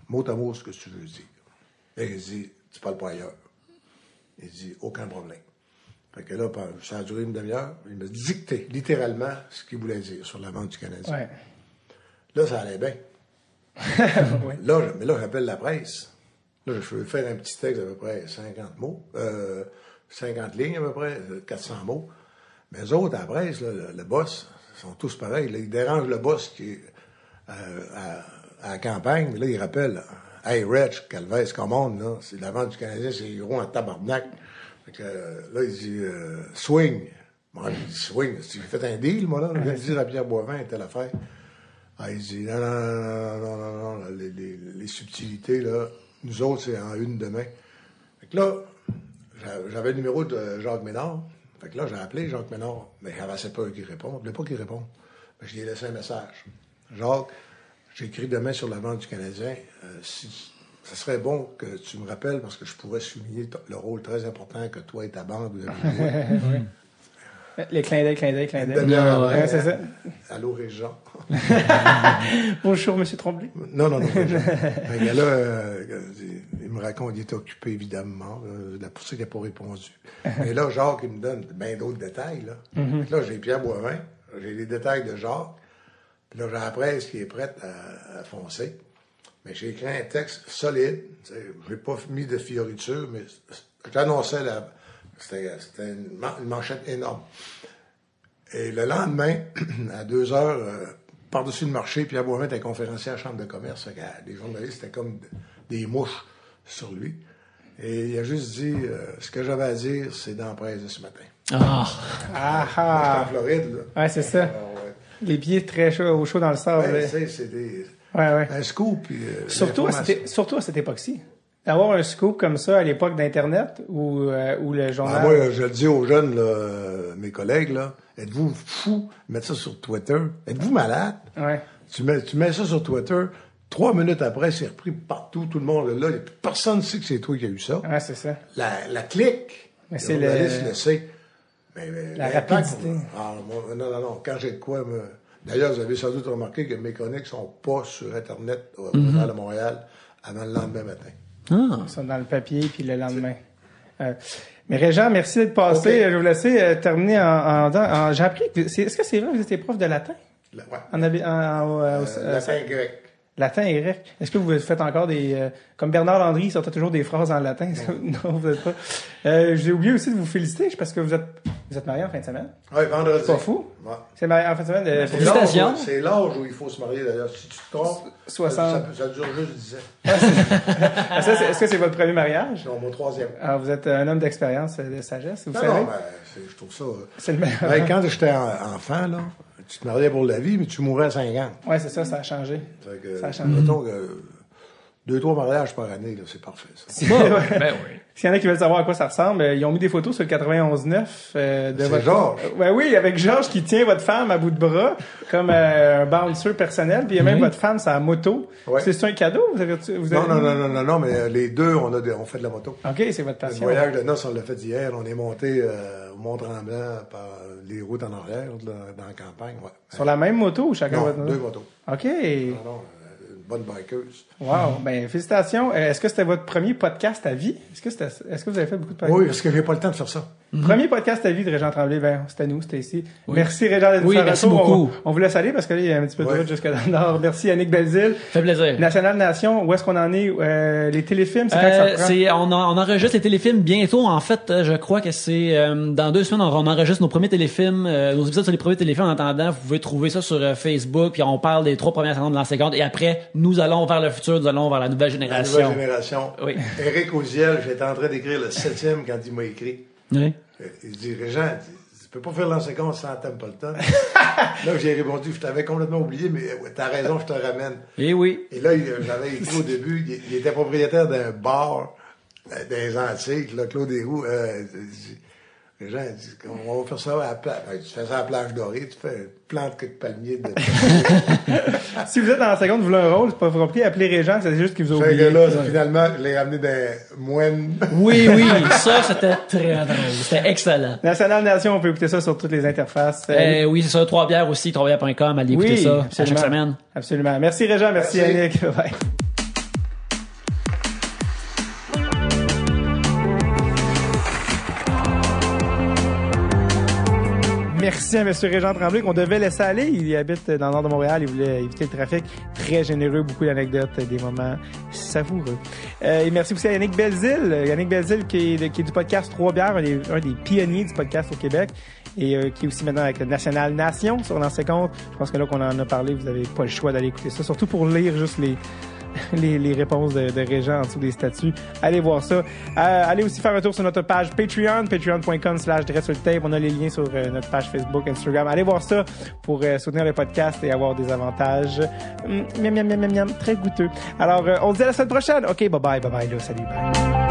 mot à mot ce que tu veux dire. Et il dit, tu parles pas ailleurs. Il dit, aucun problème. Fait que là, ça a duré une demi-heure. Il m'a dicté, littéralement, ce qu'il voulait dire sur la vente du Canadien. Ouais. Là, ça allait bien. Ouais. Mais là, j'appelle la presse. Là, je veux faire un petit texte d'à peu près 50 mots. 50 lignes à peu près, 400 mots. Mais eux autres, à la presse, là, le boss, ils sont tous pareils. Là, ils dérangent le boss qui est à la campagne. Mais là, ils rappellent, hey, Reg, Calvez, commande, là, c'est la vente du Canadien, c'est gros en tabarnak. Fait que, là, il dit, swing. Moi, il dit, swing. J'ai fait un deal, moi, là. Je viens de dire à Pierre Boivin, telle affaire. Ah, il dit, non, les subtilités, là, nous autres, c'est en une demain. Fait que là, j'avais le numéro de Jacques Ménard. Fait que là, j'ai appelé Jacques Ménard, mais il n'avait pas qu'il réponde. Je voulais pas qu'il réponde. Mais je lui ai laissé un message. Jacques, j'ai écrit demain sur la vente du Canadien. Ça serait bon que tu me rappelles parce que je pourrais souligner le rôle très important que toi et ta bande vous avez joué. Les clins d'œil. Ouais, c'est ça. Allô, Régent. Bonjour, M. Tremblay. Non, Régent. Un gars-là, il me raconte, il est occupé, évidemment. La poussée qui n'a pas répondu. Et là, Jacques, il me donne bien d'autres détails. Là, là j'ai Pierre Boivin, j'ai les détails de Jacques. Puis là, j'ai la presse qui est prête à foncer. Mais j'ai écrit un texte solide. Je n'ai pas mis de fioritures, mais j'annonçais c'était une manchette énorme. Et le lendemain, à 2 heures, par-dessus le marché, Pierre Boivin était conférencier à la Chambre de commerce. Les journalistes étaient comme des mouches sur lui. Et il a juste dit, ce que j'avais à dire, c'est dans la presse de ce matin. Ah! Ah! J'étais en Floride, là. Ouais, c'est ça. Ouais. Les pieds très chauds, au chaud dans le sable. Ben, c'est des... Ouais. Un scoop. Puis, Surtout à cette époque-ci. D'avoir un scoop comme ça à l'époque d'Internet ou le journal. Moi, je le dis aux jeunes, là, mes collègues, là, êtes-vous fous de mettre ça sur Twitter? Êtes-vous malade? Ouais. Tu mets ça sur Twitter, 3 minutes après, c'est repris partout, tout le monde est là. Personne ne sait que c'est toi qui as eu ça. Ouais, c'est ça. La clique, Mais c'est le sait. Mais la rapidité. Non. Quand j'ai de quoi D'ailleurs, vous avez sans doute remarqué que mes chroniques sont pas sur Internet au Journal de Montréal avant le lendemain matin. Ils sont dans le papier, puis le lendemain. Mais Régent, merci d'être passé. Okay. Je vais vous laisser terminer en j'ai appris que... Est-ce que c'est vrai que vous étiez prof de latin? Ouais. Latin grec. Latin et grec. Est-ce que vous faites encore des... comme Bernard Landry, il sortait toujours des phrases en latin. Non, vous n'êtes pas... j'ai oublié aussi de vous féliciter parce que vous êtes marié en fin de semaine. Oui, vendredi. C'est pas fou? Ouais. C'est marié en fin de semaine. Félicitations. C'est l'âge où il faut se marier, d'ailleurs. Si tu te trompes, 60. ça dure juste 10 ans. Est-ce que c'est votre premier mariage? Non, mon 3e. Alors, vous êtes un homme d'expérience, de sagesse, vous savez? Non, je trouve ça... C'est le meilleur. Ben, quand j'étais enfant, là, tu te mariais pour la vie, mais tu mourais à 5 ans. Oui, c'est ça, ça a changé. Fait que, Ça a changé. mettons que 2-3 mariages par année, là, c'est parfait, ça. Ben oui. S'il y en a qui veulent savoir à quoi ça ressemble, ils ont mis des photos sur le 91.9 de C'est votre... Georges. Ben oui, avec Georges qui tient votre femme à bout de bras comme un bouncer personnel, puis il y a même votre femme sa moto. Ouais. C'est un cadeau? Vous avez... Non, mais les deux, on fait de la moto. OK, c'est votre Le passion. voyage de noces, on l'a fait hier. On est monté au Mont-Tremblant par les routes en arrière, là, dans la campagne. Ouais. Sur la même moto ou chacun Non, votre moto? deux motos. OK. Non, une bonne bikeuse. Wow. Ben, félicitations. Est-ce que c'était votre premier podcast à vie? Est-ce que vous avez fait beaucoup de podcasts? Oui, parce que j'ai pas le temps de faire ça. Premier podcast à vie de Régent Tremblay, ben, c'était nous, c'était ici. Oui. Merci Régent d'être Oui, merci beaucoup. On vous laisse aller parce que là, il y a un petit peu de route jusque dans le nord. Merci Yannick Belzile. Fait plaisir. National Nation, où est-ce qu'on en est? Les téléfilms, c'est quand que ça prend? On enregistre les téléfilms bientôt. En fait, je crois que c'est dans 2 semaines, on enregistre nos premiers téléfilms, nos épisodes sur les premiers téléfilms. En attendant, vous pouvez trouver ça sur Facebook, puis on parle des 3 premières saisons de Lancer Compte. Et après, nous allons vers le futur, nous allons vers la nouvelle génération. La nouvelle génération. Oui. Éric Oziel, j'étais en train d'écrire le 7e quand il m'a écrit. Oui. Il dit, Régent, tu peux pas faire Lancer Compte sans Templeton. Là, j'ai répondu, je t'avais complètement oublié, mais t'as raison, je te ramène. Et oui. Et là, j'avais écrit au début, il était propriétaire d'un bar des Antilles, là, Claude Héroux. Régent, il dit, on va faire ça à la plage. Tu fais ça à la plage dorée, tu fais plante quelques palmiers de... Si vous êtes dans la seconde, vous voulez un rôle, c'est pas compris, appelez Régent, c'est juste qu'il vous a Ce oublié. gars-là, finalement, je l'ai ramené d'un moine. Oui, ça, c'était très drôle. C'était excellent. National Nation, on peut écouter ça sur toutes les interfaces. Oui, c'est ça. 3 bières aussi, 3bières.com. Allez écouter ça à chaque semaine. Absolument. Merci Régent, merci Yannick. Bye. Merci à M. Régent Tremblay qu'on devait laisser aller. Il habite dans le nord de Montréal. Il voulait éviter le trafic. Très généreux, beaucoup d'anecdotes, des moments savoureux. Et merci aussi à Yannick Belzile. Yannick Belzile qui est du podcast 3 bières, un des pionniers du podcast au Québec. Et qui est aussi maintenant avec le National Nation sur Lancer Compte. Je pense que là qu'on en a parlé, vous n'avez pas le choix d'aller écouter ça. Surtout pour lire juste les réponses de Régent en dessous des statuts. Allez voir ça. Allez aussi faire un tour sur notre page Patreon, patreon.com/DressurTape. On a les liens sur notre page Facebook, Instagram. Allez voir ça pour soutenir le podcast et avoir des avantages. Miam, miam, miam, miam, miam, très goûteux. Alors, on se dit à la semaine prochaine. OK, bye bye, là, salut, bye.